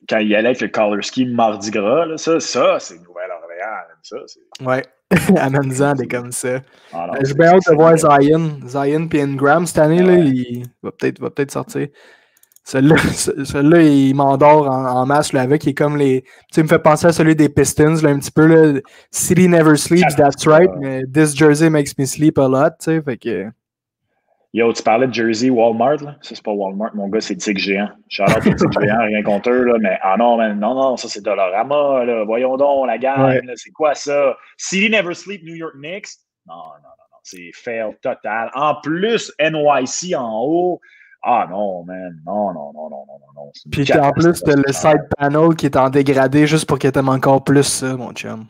quand il allait avec le color scheme Mardi Gras, là, ça, c'est Nouvelle-Orléans. Ça, ouais, Amenza, des comme ça. Ah, j'ai bien hâte de voir Zion et Ingram cette année, là, il va peut-être sortir. Celui-là, il m'endort en masse là, avec. Il est comme les. Tu sais, il me fait penser à celui des Pistons, là, un petit peu. Là. City never sleeps, that's right. Mais this jersey makes me sleep a lot. Tu sais, fait que. Yo, tu parlais de jersey Walmart, là. Ça, c'est pas Walmart, mon gars, c'est Tig Géant. Shout-out à Tig Géant, rien contre eux, là. Mais non, man, non, ça, c'est Dollarama, là. Voyons donc, la gang, là, c'est quoi ça? City never sleep, New York Knicks? Non. C'est fail total. En plus, NYC en haut. Ah non, man. Non. Puis en plus, t'as le side panel qui est en dégradé juste pour qu'il t'aime encore plus ça, mon chum.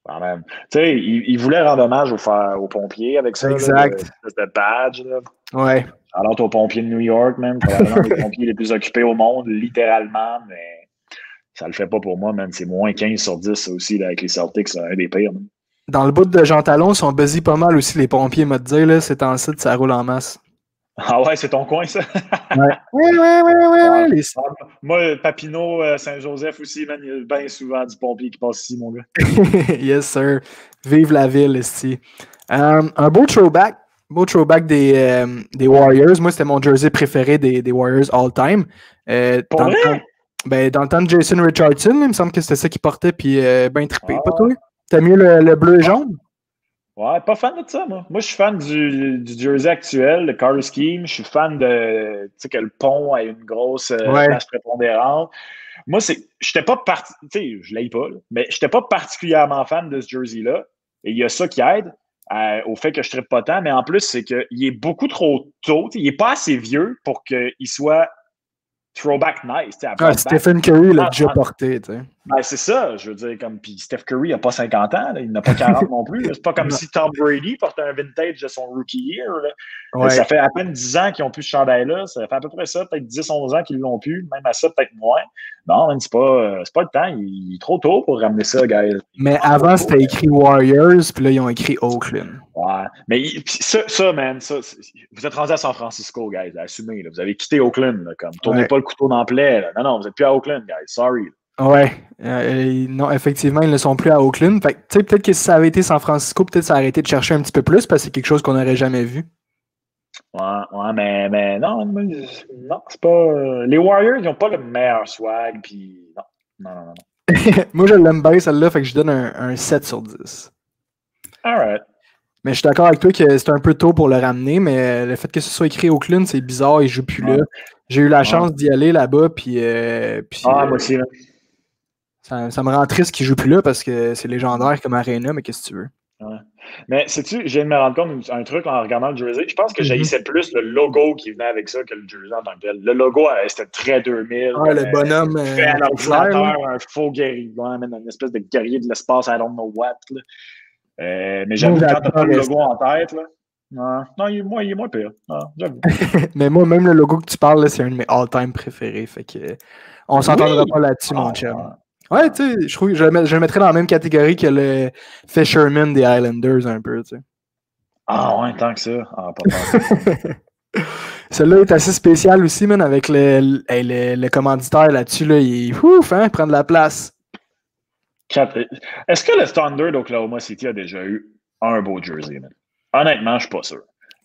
Quand même. Tu sais, il voulait rendre hommage aux pompiers avec ça. Exact. Le badge. Là. Ouais. Alors, aux pompiers de New York, même. Probablement les pompiers les plus occupés au monde, littéralement. Mais ça le fait pas pour moi, man. C'est moins 15 sur 10, ça aussi, là, avec les Celtics. C'est un des pires. Man. Dans le bout de Jean Talon, ils sont busy pas mal aussi, les pompiers, m'a dit, là. C'est en site, ça roule en masse. Ah ouais, c'est ton coin, ça? Ouais. Ouais. Moi, Papineau, Saint-Joseph aussi, man, il y a bien souvent du pompier qui passe ici, mon gars. Yes, sir. Vive la ville, ici. Un beau throwback. Des Warriors. Moi, c'était mon jersey préféré des Warriors all-time. Dans le temps de Jason Richardson, il me semble que c'était ça qu'il portait, puis ben trippé. Pas toi? T'as mieux le bleu et jaune? Ouais, pas fan de ça, moi. Moi, je suis fan du jersey actuel, le color scheme. Je suis fan de, tu sais, que le pont a une grosse place prépondérante. Moi, j'étais pas tu sais, je l'ai pas, là, mais j'étais pas particulièrement fan de ce jersey-là. Et il y a ça qui aide au fait que je trippe pas tant. Mais en plus, c'est qu'il est beaucoup trop tôt. Il est pas assez vieux pour qu'il soit throwback nice. Stephen Curry l'a déjà porté, tu sais. Ben, c'est ça, je veux dire, puis Steph Curry n'a pas 50 ans, là, il n'a pas 40 non plus. C'est pas comme si Tom Brady portait un vintage de son rookie year. Là. Ouais. Ça fait à peine 10 ans qu'ils n'ont plus ce chandail-là. Ça fait à peu près ça, peut-être 10-11 ans qu'ils l'ont plus. Même à ça, peut-être moins. Non, c'est pas le temps. Il est trop tôt pour ramener ça, guys. Mais avant, c'était écrit Warriors, puis là, ils ont écrit Oakland. Ouais. Mais ça, man, vous êtes rendu à San Francisco, guys. Assumez. Là. Vous avez quitté Oakland. Là, comme tournez pas le couteau dans le plaie. Là. Non, vous n'êtes plus à Oakland, guys. Sorry. Là. Ouais. Non, effectivement, ils ne sont plus à Oakland. Fait que, peut-être que si ça avait été San Francisco, peut-être ça aurait été de chercher un petit peu plus parce que c'est quelque chose qu'on n'aurait jamais vu. Ouais, mais non, non, c'est pas. Les Warriors, ils n'ont pas le meilleur swag, puis non. Moi, je l'aime bien, celle-là, fait que je donne un 7 sur 10. Alright. Mais je suis d'accord avec toi que c'est un peu tôt pour le ramener, mais le fait que ce soit écrit Oakland, c'est bizarre, il joue plus là. J'ai eu la chance d'y aller là-bas, puis moi aussi, là. Ça me rend triste qu'il joue plus là parce que c'est légendaire comme Arena, mais qu'est-ce que tu veux? Ouais. Mais sais-tu, je viens de me rendre compte d'un truc en regardant le jersey. Je pense que j'haïssais plus le logo qui venait avec ça que le jersey en tant que tel. Le logo, c'était très 2000. Ah, le bonhomme. Fait à l'ordinateur, un faux guerrier, une espèce de guerrier de l'espace, I don't know what. Là. Mais j'avoue, quand t'as pas le logo en tête, là, non, il est moins pire. Non, j'avoue. Mais moi, même le logo que tu parles, là, c'est un de mes all-time préférés. Fait que on s'entendra pas là-dessus, mon chum. Ouais, tu sais, je trouve que je le mettrais dans la même catégorie que le Fisherman des Islanders, un peu, tu sais. Ah ouais, tant que ça. Ah, pas Celui-là est assez spécial aussi, man, avec le commanditaire là-dessus, là, il est ouf, hein, il prend de la place. Est-ce que le Thunder d'Oklahoma City a déjà eu un beau jersey, man? Honnêtement, je suis pas sûr.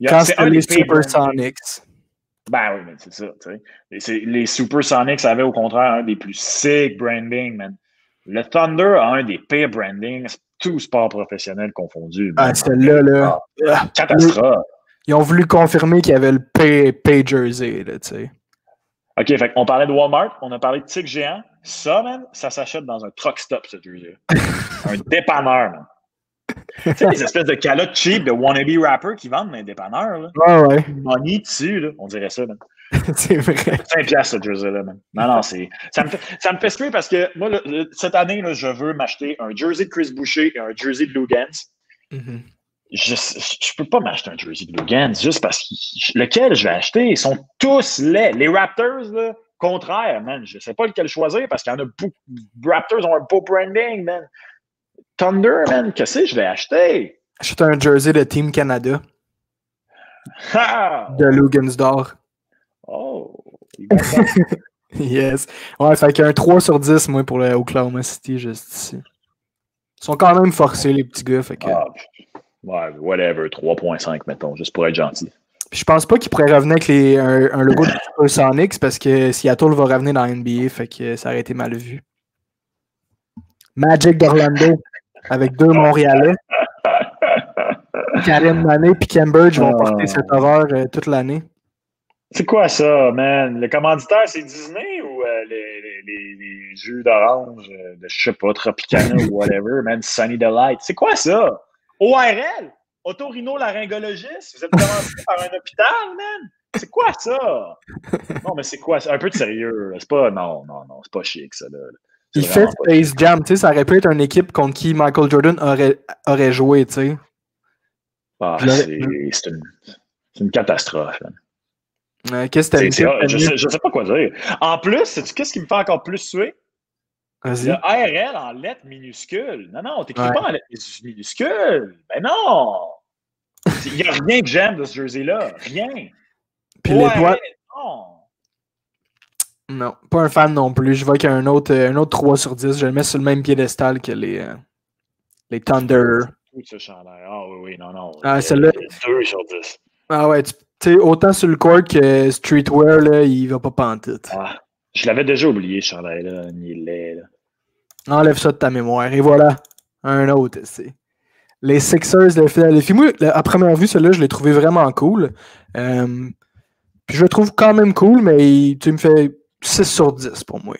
Quand c'était les Supersonics. Ben oui, mais c'est ça, tu sais. Les Supersonics avaient au contraire un des plus sick branding, man. Le Thunder a un des pires brandings, tout sport professionnel confondu. Ah, celui-là, là. Catastrophe. Ils ont voulu confirmer qu'il y avait le pay jersey, là, tu sais. OK, fait on parlait de Walmart, on a parlé de tic géant. Ça, man, ça s'achète dans un truck stop, ce jersey. Un dépanneur, man. Tu sais, les espèces de calottes cheap de wannabe rappers qui vendent dans les dépanneurs, là. Ouais. Money dessus, là. On dirait ça, man. C'est vrai. 5$, ce jersey-là, man. Non, c'est. Ça me fait suer parce que moi, cette année, là, je veux m'acheter un jersey de Chris Boucher et un jersey de Lou Gantz. Mm-hmm. Je peux pas m'acheter un jersey de Lou Gantz juste parce que lequel je vais acheter. Ils sont tous laids. Les Raptors, là, contraire, man. Je sais pas lequel choisir parce qu'il y en a beaucoup. Raptors ont un beau branding, man. Thunder, man, qu'est-ce que je vais acheter? J'achète un jersey de Team Canada. De Lugansdor. Oh! Yes. Ouais, fait qu'un 3 sur 10, moi, pour le Oklahoma City, juste ici. Ils sont quand même forcés, les petits gars. Fait que... ouais, whatever. 3.5, mettons, juste pour être gentil. Puis je pense pas qu'ils pourraient revenir avec un logo de Supersonics parce que Seattle va revenir dans NBA, fait que ça aurait été mal vu. Magic d'Orlando, avec 2 Montréalais. Karim Mané et Cambridge vont porter cette horreur toute l'année. C'est quoi ça, man? Le commanditaire, c'est Disney ou les jus d'orange de, je sais pas, Tropicana ou whatever, man, Sunny Delight? C'est quoi ça? ORL? Otorhinolaryngologiste? Vous êtes commandité par un hôpital, man? C'est quoi ça? Non, mais c'est quoi ça? Un peu de sérieux. C'est pas, non, c'est pas chic, ça, là. Il fait Space Jam, tu sais, ça aurait pu être une équipe contre qui Michael Jordan aurait joué, tu sais. Ah, c'est une catastrophe, man. Qu'est-ce que je sais pas quoi dire. En plus, sais-tu qu'est-ce qui me fait encore plus suer? Vas-y. Le ARL en lettres minuscules. Non, t'écris pas en lettres minuscules. Ben non! Il n'y a rien que j'aime de ce jersey-là. Rien. Puis les doigts. Non, pas un fan non plus. Je vois qu'il y a un autre 3 sur 10. Je le mets sur le même piédestal que les Thunder. Ce chandail. Ah oui, non. Ah, celle-là. 2 sur 10. Ah ouais, tu sais, autant sur le court que streetwear, là, il va pas pantoute. Ah, je l'avais déjà oublié, ce chandail-là. Il est là. Enlève ça de ta mémoire. Et voilà, un autre. C'est les Sixers de Philadelphie. Moi, à première vue, celui-là, je l'ai trouvé vraiment cool. Puis je le trouve quand même cool, mais tu me fais 6 sur 10 pour moi.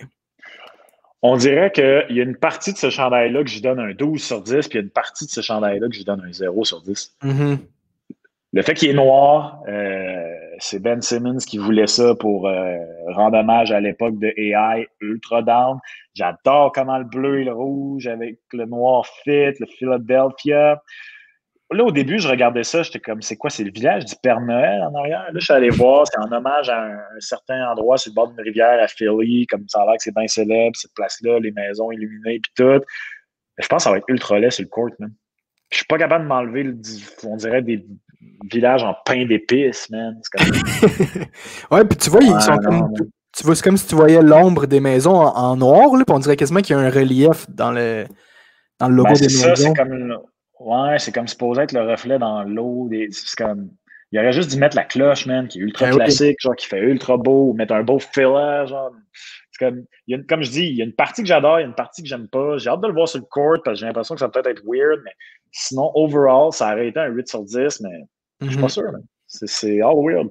On dirait qu'il y a une partie de ce chandail-là que je donne un 12 sur 10, puis il y a une partie de ce chandail-là que je donne un 0 sur 10. Mm-hmm. Le fait qu'il est noir, c'est Ben Simmons qui voulait ça pour rendre hommage à l'époque de AI Ultra Down. J'adore comment le bleu et le rouge avec le noir fit, le Philadelphia. Là, au début, je regardais ça, j'étais comme, c'est quoi, c'est le village du Père Noël en arrière? Là, je suis allé voir, c'est en hommage à un certain endroit sur le bord d'une rivière à Philly, comme ça a l'air que c'est bien célèbre, cette place-là, les maisons illuminées, puis tout. Je pense que ça va être ultra laid sur le court, man. Je suis pas capable de m'enlever, on dirait, des villages en pain d'épices, man. Ouais, puis tu vois, ils sont comme... Tu vois, c'est comme si tu voyais l'ombre des maisons en noir, là, puis on dirait quasiment qu'il y a un relief dans le logo des maisons. C'est comme supposé être le reflet dans l'eau. C'est comme... Il aurait juste dû mettre la cloche, man, qui est ultra Ben oui. classique, genre qui fait ultra beau, mettre un beau filler, genre. C'est comme, comme je dis, il y a une partie que j'adore, il y a une partie que j'aime pas. J'ai hâte de le voir sur le court parce que j'ai l'impression que ça va peut-être être weird, mais sinon, overall, ça aurait été un 8 sur 10, mais je suis pas sûr, man. C'est all weird,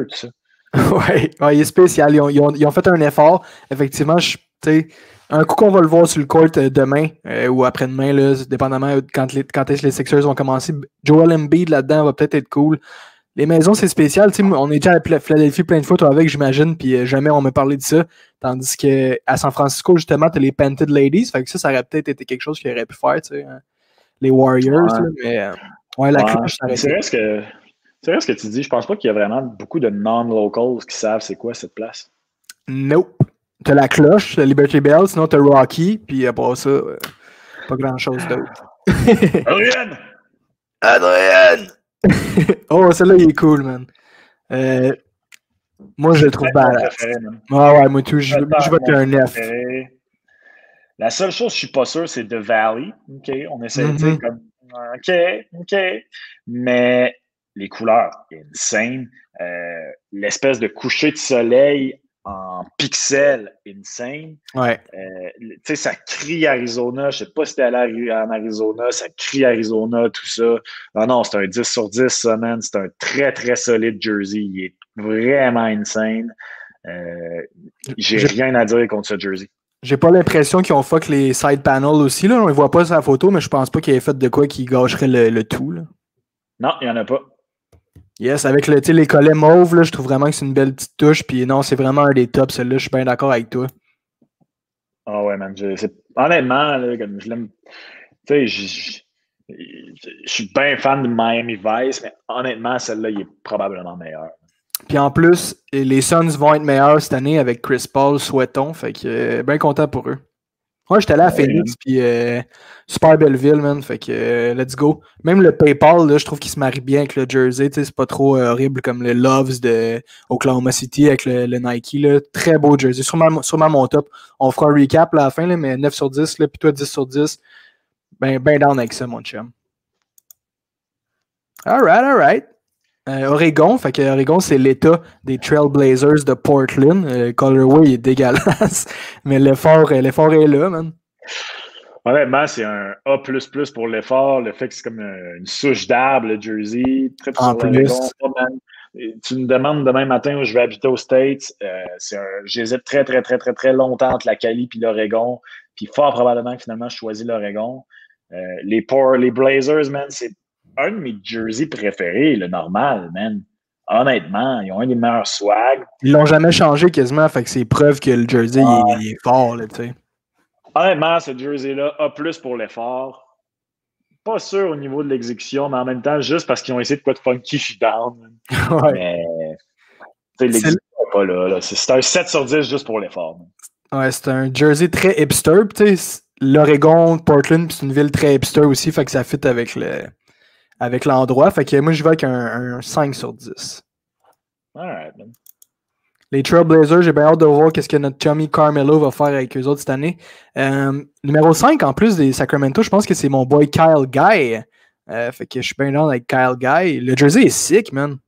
tout ça. Ouais, ouais, il est spécial. Ils ont fait un effort. Effectivement, un coup qu'on va le voir sur le court demain ou après-demain, là, dépendamment quand est-ce que les Sixers vont commencer. Joel Embiid là-dedans va peut-être être cool. Les maisons, c'est spécial. On est déjà à Philadelphie plein de fois, toi avec, j'imagine, puis jamais on m'a parlé de ça. Tandis qu'à San Francisco, justement, t'as les Painted Ladies. Fait que ça aurait peut-être été quelque chose qu'ils auraient pu faire, hein, les Warriors. Ouais. Là, mais ouais, la cloche, ça aurait C'est été. vrai ce que tu dis. Je pense pas qu'il y a vraiment beaucoup de non-locals qui savent c'est quoi cette place. Nope. T'as la cloche, la Liberty Bell, sinon t'as Rocky, puis après ça, pas grand-chose d'autre. Adrienne! Adrienne! Oh, celle-là, il est cool, man. Moi, je le trouve badass. Ouais, moi, tout, je vais te un 9. La seule chose que je suis pas sûr, c'est The Valley. OK, on essaie de dire comme OK. Mais les couleurs, insane. L'espèce de coucher de soleil en pixels, insane. Ouais. Tu sais, ça crie Arizona. Je sais pas si t'es allé en Arizona, ça crie Arizona, tout ça. Non, c'est un 10 sur 10, ça, man. C'est un très, très solide jersey. Il est vraiment insane. J'ai rien à dire contre ce jersey. J'ai pas l'impression qu'ils ont fuck les side panels aussi. Là. On ne voit pas sa photo, mais je pense pas qu'il ait fait de quoi qui gâcherait le tout. Là. Non, il n'y en a pas. Yes, avec les collets mauves, là, je trouve vraiment que c'est une belle petite touche. Puis non, c'est vraiment un des tops, celle-là. Je suis bien d'accord avec toi. Ah ouais, man. Honnêtement, là, comme je l'aime. Tu sais, je suis bien fan de Miami Vice, mais honnêtement, celle-là, il est probablement meilleur. Puis en plus, les Suns vont être meilleurs cette année avec Chris Paul, souhaitons. Fait que bien content pour eux. Ouais, j'étais allé à Phoenix, puis super belle ville, man. Fait que let's go. Même le PayPal, là, je trouve qu'il se marie bien avec le jersey. C'est pas trop horrible comme le Loves de Oklahoma City avec le Nike. Là. Très beau jersey. Sûrement mon top. On fera un recap là, à la fin, là, mais 9 sur 10, là, puis toi 10 sur 10. Ben down avec ça, mon chum. Alright. Oregon, fait que Oregon, c'est l'état des Trailblazers de Portland. Colorway est dégueulasse, mais l'effort est là, man. Honnêtement, c'est un A++ pour l'effort. Le fait que c'est comme une souche d'arbre, le jersey. Très en sur plus. l'Oregon. Tu me demandes demain matin où je vais habiter aux States. J'hésite très, très, très, très, très longtemps entre la Cali et l'Oregon. Puis fort probablement que finalement, je choisis l'Oregon. Les Blazers, man, c'est un de mes jerseys préférés, le normal, man. Honnêtement, ils ont un des meilleurs swags. Ils l'ont jamais changé quasiment, fait que c'est preuve que le jersey il est fort, là, tu sais. Honnêtement, ce jersey-là a plus pour l'effort. Pas sûr au niveau de l'exécution, mais en même temps, juste parce qu'ils ont essayé de quoi de funky, je suis down. Ouais. Mais l'exécution n'est pas là. C'est un 7 sur 10 juste pour l'effort. Ouais, c'est un jersey très hipster. Tu sais, l'Oregon, Portland, c'est une ville très hipster aussi, fait que ça fit avec l'endroit. Fait que moi, je vais avec un 5 sur 10. Alright, man. Les Trailblazers, j'ai bien hâte de voir ce que notre chummy Carmelo va faire avec eux autres cette année. Numéro 5, en plus des Sacramento, je pense que c'est mon boy Kyle Guy. Fait que je suis bien down avec Kyle Guy. Le jersey est sick, man.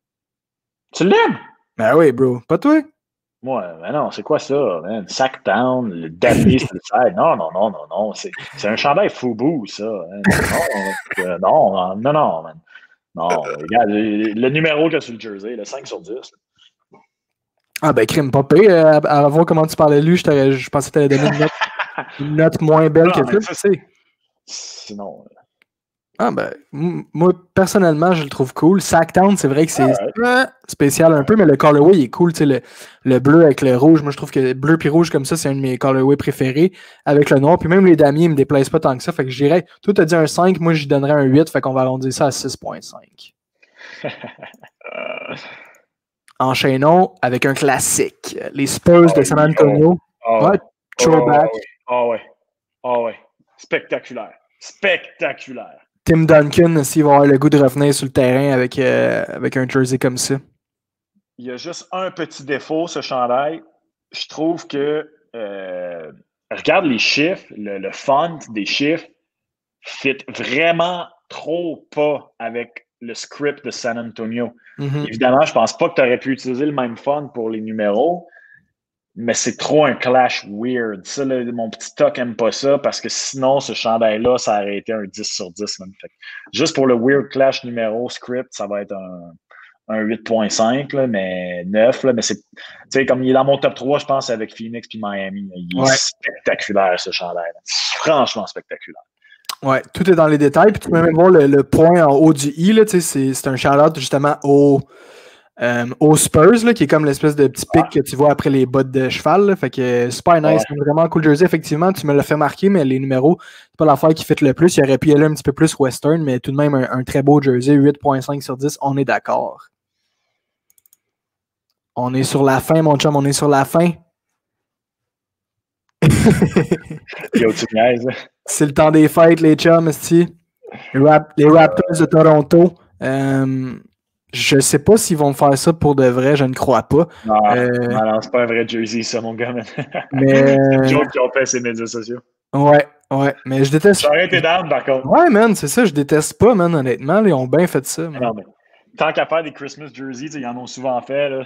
Tu l'aimes? Ben oui, bro. Pas toi? Ouais, mais non, c'est quoi ça, man? Sacktown, le damier sur le side. Non. C'est un chandail Fubu, ça. Non, man. Non, regarde, le numéro qu'il y a sur le jersey, le 5 sur 10. Ah ben, crime pas pire. À voir comment tu parlais de lui, je pensais que tu allais donner une note moins belle que ça, tu sais. Sinon... Ah ben, moi, personnellement, je le trouve cool. Sacktown, c'est vrai que c'est spécial un peu, mais le colorway, il est cool. Tu sais, le bleu avec le rouge, moi, je trouve que bleu puis rouge comme ça, c'est un de mes colorways préférés avec le noir. Puis même les damiers, ils me déplaisent pas tant que ça. Fait que je dirais, toi, t'as dit un 5, moi, j'y donnerais un 8. Fait qu'on va arrondir ça à 6.5. Enchaînons avec un classique. Les Spurs de San Antonio. Throwback. Ouais. Spectaculaire. Tim Duncan, s'il va avoir le goût de revenir sur le terrain avec un jersey comme ça. Il y a juste un petit défaut, ce chandail. Je trouve que, regarde les chiffres, le font des chiffres fit vraiment trop pas avec le script de San Antonio. Mm-hmm. Évidemment, je pense pas que tu aurais pu utiliser le même font pour les numéros, mais c'est trop un clash weird. Ça, là, mon petit toc aime pas ça parce que sinon, ce chandail-là, ça aurait été un 10 sur 10. Même. Fait que juste pour le weird clash numéro script, ça va être un 8.5, là, mais 9. Là, mais c'est, tu sais, comme il est dans mon top 3, je pense, avec Phoenix puis Miami. Là, il est spectaculaire, ce chandail. Franchement spectaculaire. Ouais, tout est dans les détails. Puis tu peux même voir le point en haut du I. Là, c'est un shout-out justement aux Spurs, là, qui est comme l'espèce de petit pic que tu vois après les bottes de cheval. Là. Fait que super nice. C'est vraiment cool jersey. Effectivement, tu me l'as fait marquer, mais les numéros, c'est pas l'affaire qui fit le plus. Il aurait pu y aller un petit peu plus western, mais tout de même un très beau jersey. 8.5 sur 10, on est d'accord. On est sur la fin, mon chum, on est sur la fin. C'est le temps des fêtes, les chums, les Raptors de Toronto. Je sais pas s'ils vont faire ça pour de vrai, je ne crois pas. Non, c'est pas un vrai jersey, ça, mon gars. Mais... c'est une joke qui ont fait ses médias sociaux. Ouais, mais je déteste. J'aurais été down, par contre. Ouais, man, c'est ça, je déteste pas, man, honnêtement. Ils ont bien fait ça. Non, mais tant qu'à faire des Christmas jerseys, ils en ont souvent fait. Là,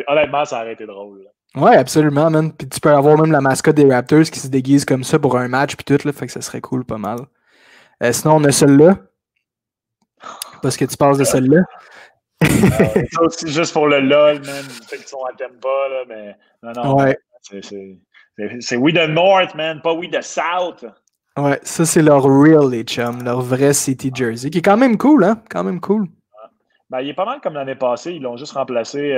honnêtement, ça aurait été drôle. Là. Ouais, absolument, man. Puis tu peux avoir même la mascotte des Raptors qui se déguise comme ça pour un match, puis tout, là, fait que ça serait cool, pas mal. Sinon, on a celle-là. Parce que tu passes de celle-là. Ça aussi, juste pour le LOL, man. Peut-être qu'ils sont à Tempa, là, mais non. Ouais. C'est We the North, man, pas We the South. Ouais, ça, c'est leur real, les chums, leur vrai City Jersey, qui est quand même cool, hein? Quand même cool. Ben, il est pas mal comme l'année passée. Ils l'ont juste remplacé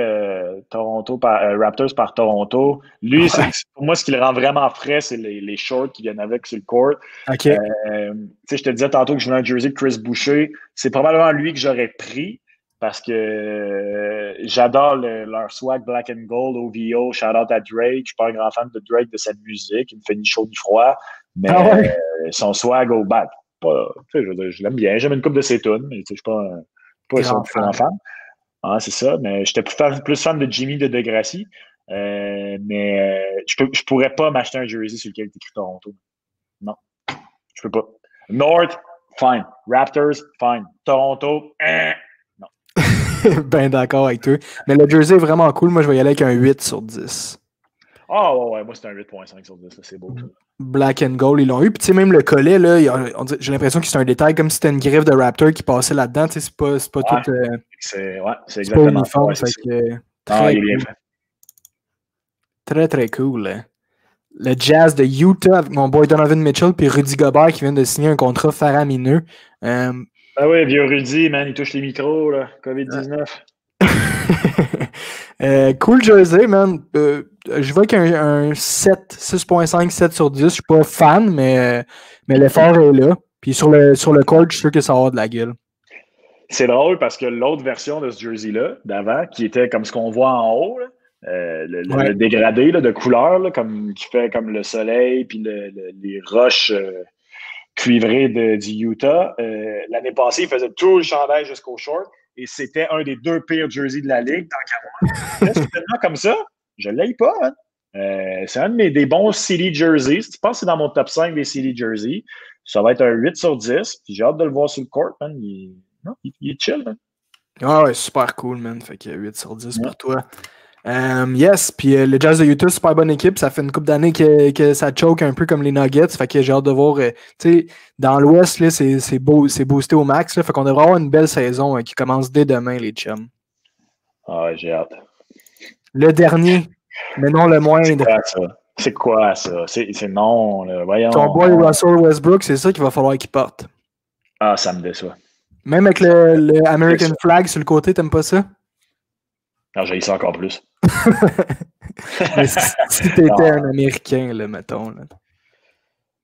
Raptors par Toronto. Lui, pour moi, ce qui le rend vraiment frais, c'est les shorts qui viennent avec sur le court. OK. Je te disais tantôt que je voulais un jersey de Chris Boucher. C'est probablement lui que j'aurais pris parce que j'adore leur swag Black and Gold, OVO, shout out à Drake. Je suis pas un grand fan de Drake, de sa musique. Il me fait ni chaud ni froid. Mais son swag au bat, je l'aime bien. J'aime une coupe de ses tunes, mais je suis pas son plus grand fan. Ah, c'est ça, mais j'étais plus fan de Jimmy de Degrassi. Mais je pourrais pas m'acheter un jersey sur lequel est écrit Toronto. Non, je peux pas. North, fine. Raptors, fine. Toronto, non. Ben d'accord avec toi. Mais le jersey est vraiment cool. Moi, je vais y aller avec un 8 sur 10. Ah ouais, moi c'est un 8.5 sur 10. C'est beau, ça. Black and Gold, ils l'ont eu. Puis tu sais, même le collet, là, j'ai l'impression que c'est un détail comme si c'était une griffe de Raptor qui passait là-dedans. Tu sais, c'est pas tout... c'est exactement pas uniforme, ça. Très il est bien cool. fait. Très, très cool. Hein. Le Jazz de Utah avec mon boy Donovan Mitchell puis Rudy Gobert qui vient de signer un contrat faramineux. Ah oui, vieux Rudy, man, il touche les micros, là. COVID-19. Cool jersey, man. Je vois qu'un 7, 6.5, 7 sur 10. Je suis pas fan, mais l'effort est là. Puis sur le court, je suis sûr que ça va avoir de la gueule. C'est drôle parce que l'autre version de ce jersey-là, d'avant, qui était comme ce qu'on voit en haut, là, le dégradé là, de couleur, là, qui fait comme le soleil puis les roches cuivrées du Utah. L'année passée, il faisait tout le chandail jusqu'au short. Et c'était un des 2 pires jerseys de la Ligue, tant qu'à moi. Là, c'est tellement comme ça, je ne l'aille pas. Hein. C'est un des bons City jerseys. Si tu penses que c'est dans mon top 5 des City jerseys, ça va être un 8 sur 10. Puis j'ai hâte de le voir sur le court, man. Il est chill, man. Ah ouais, super cool, man. Fait que 8 sur 10 pour toi. Yes, puis le Jazz de Utah, super bonne équipe. Ça fait une couple d'années que ça choke un peu comme les Nuggets. Fait que j'ai hâte de voir. Tu sais, dans l'Ouest, là, c'est boosté au max. Là, fait qu'on devrait avoir une belle saison qui commence dès demain, les chums. Ah, j'ai hâte. Le dernier, mais non le moindre. C'est quoi ça? C'est non, là. Voyons. Ton boy Russell Westbrook, c'est ça qu'il va falloir qu'il porte. Ah, ça me déçoit. Même avec le American flag sur le côté, t'aimes pas ça? Non, j'ai ça encore plus. Mais si t'étais un Américain, là, mettons. Là.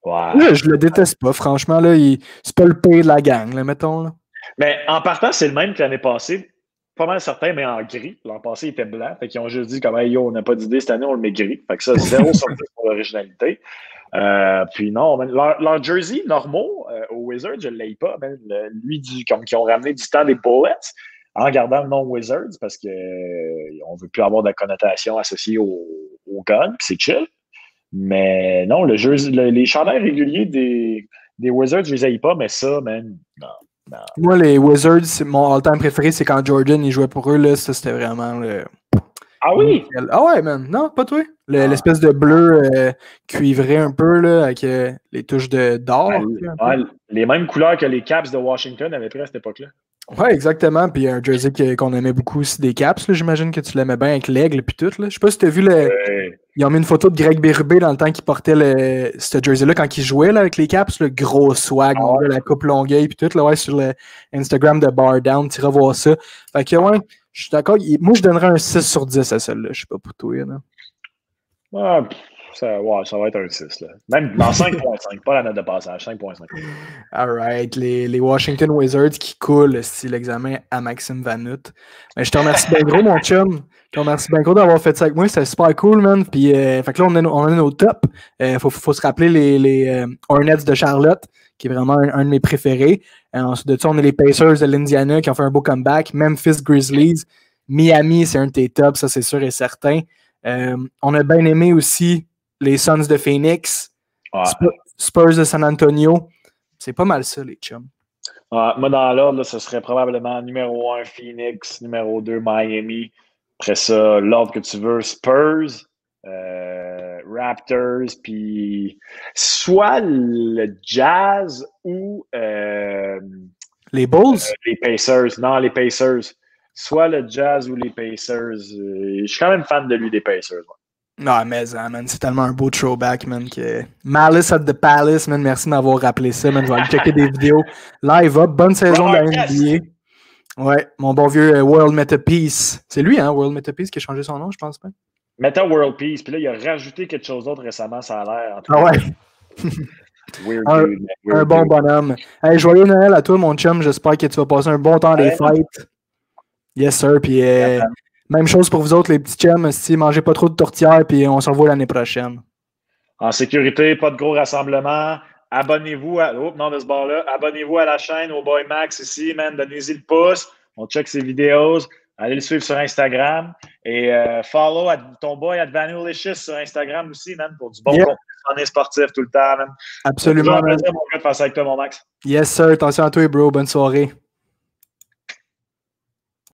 Ouais. Là, je le déteste pas, franchement. Là, c'est pas le pire de la gang, là, mettons. Là. Mais en partant, c'est le même que l'année passée. Pas mal certain, mais en gris. L'an passé, il était blanc. Fait qu'ils ont juste dit comme hey, yo, on n'a pas d'idée cette année, on le met gris. Fait que ça, 0 sur 10 pour l'originalité. Puis non, leur jersey normaux aux Wizards, je ne l'aille pas. Ben, comme qui ont ramené du temps des Bullets en gardant le nom Wizards parce qu'on ne veut plus avoir de connotation associée au gun, puis c'est chill. Mais non, les chandails réguliers des Wizards, je les haïs pas, mais ça, man, non. Non. Moi, les Wizards, mon all-time préféré, c'est quand Jordan il jouait pour eux. Là, ça, c'était vraiment le. Ah oui? Ah ouais, man. Non, pas toi. L'espèce de bleu cuivré un peu, là, avec les touches d'or. Les mêmes couleurs que les Caps de Washington avaient pris à cette époque-là. Ouais, exactement. Puis un jersey qu'on aimait beaucoup aussi des Caps. J'imagine que tu l'aimais bien avec l'aigle puis tout. Là. Je sais pas si tu as vu Ils ont mis une photo de Greg Berube dans le temps qu'il portait ce jersey-là quand il jouait là, avec les Caps. Le gros swag, la coupe longueuil puis tout. Là, ouais, sur le Instagram de Bar Down. Tu iras voir ça. Fait que ouais, je suis d'accord. Moi, je donnerais un 6 sur 10 à celle-là. Je sais pas pour toi. Là. Ça va être un 6. Là. Même dans 5.5, pas la note de passage, 5.5. Alright, les Washington Wizards qui coulent l'examen à Maxime Vanout. Mais je te remercie bien gros, mon chum. Je te remercie bien gros d'avoir fait ça avec moi. C'était super cool, man. Puis, fait que là, on a nos tops. Faut se rappeler les Hornets de Charlotte, qui est vraiment un de mes préférés. Ensuite de ça, on a les Pacers de l'Indiana qui ont fait un beau comeback. Memphis Grizzlies. Miami, c'est un de tes tops, ça c'est sûr et certain. On a bien aimé aussi les Suns de Phoenix, Spurs de San Antonio. C'est pas mal ça, les chums. Moi, dans l'ordre, ce serait probablement numéro 1 Phoenix, numéro 2 Miami. Après ça, l'ordre que tu veux, Spurs, Raptors, puis soit le Jazz ou les Bulls? Les Pacers. Non, les Pacers. Soit le Jazz ou les Pacers. Je suis quand même fan de lui, des Pacers. Ouais. Non, mais man, c'est tellement un beau throwback, man. Malice at the Palace, man. Merci de m'avoir rappelé ça, man. Je vais aller checker des vidéos live up. Bonne saison de la NBA. Ouais, mon bon vieux World Meta Peace. C'est lui, hein, World Meta Peace, qui a changé son nom, je pense pas. Meta World Peace. Puis là, il a rajouté quelque chose d'autre récemment, ça a l'air. En tout cas. Un bon bonhomme. Hey, joyeux Noël à toi, mon chum. J'espère que tu vas passer un bon temps des fêtes. Yes, sir. Puis même chose pour vous autres, les petits chums. Si mangez pas trop de tourtières, puis on se revoit l'année prochaine. En sécurité, pas de gros rassemblements. Abonnez-vous de ce bord-là. Abonnez-vous à la chaîne, au Boy Max ici, man. Donnez-y le pouce. On check ses vidéos. Allez le suivre sur Instagram. Et follow ton boy Advanulicious sur Instagram aussi, man, pour du bon contenu sportif tout le temps, man. Absolument. C'est un plaisir, mon gars, de passer avec toi, mon Max. Yes, sir. Attention à toi, bro. Bonne soirée.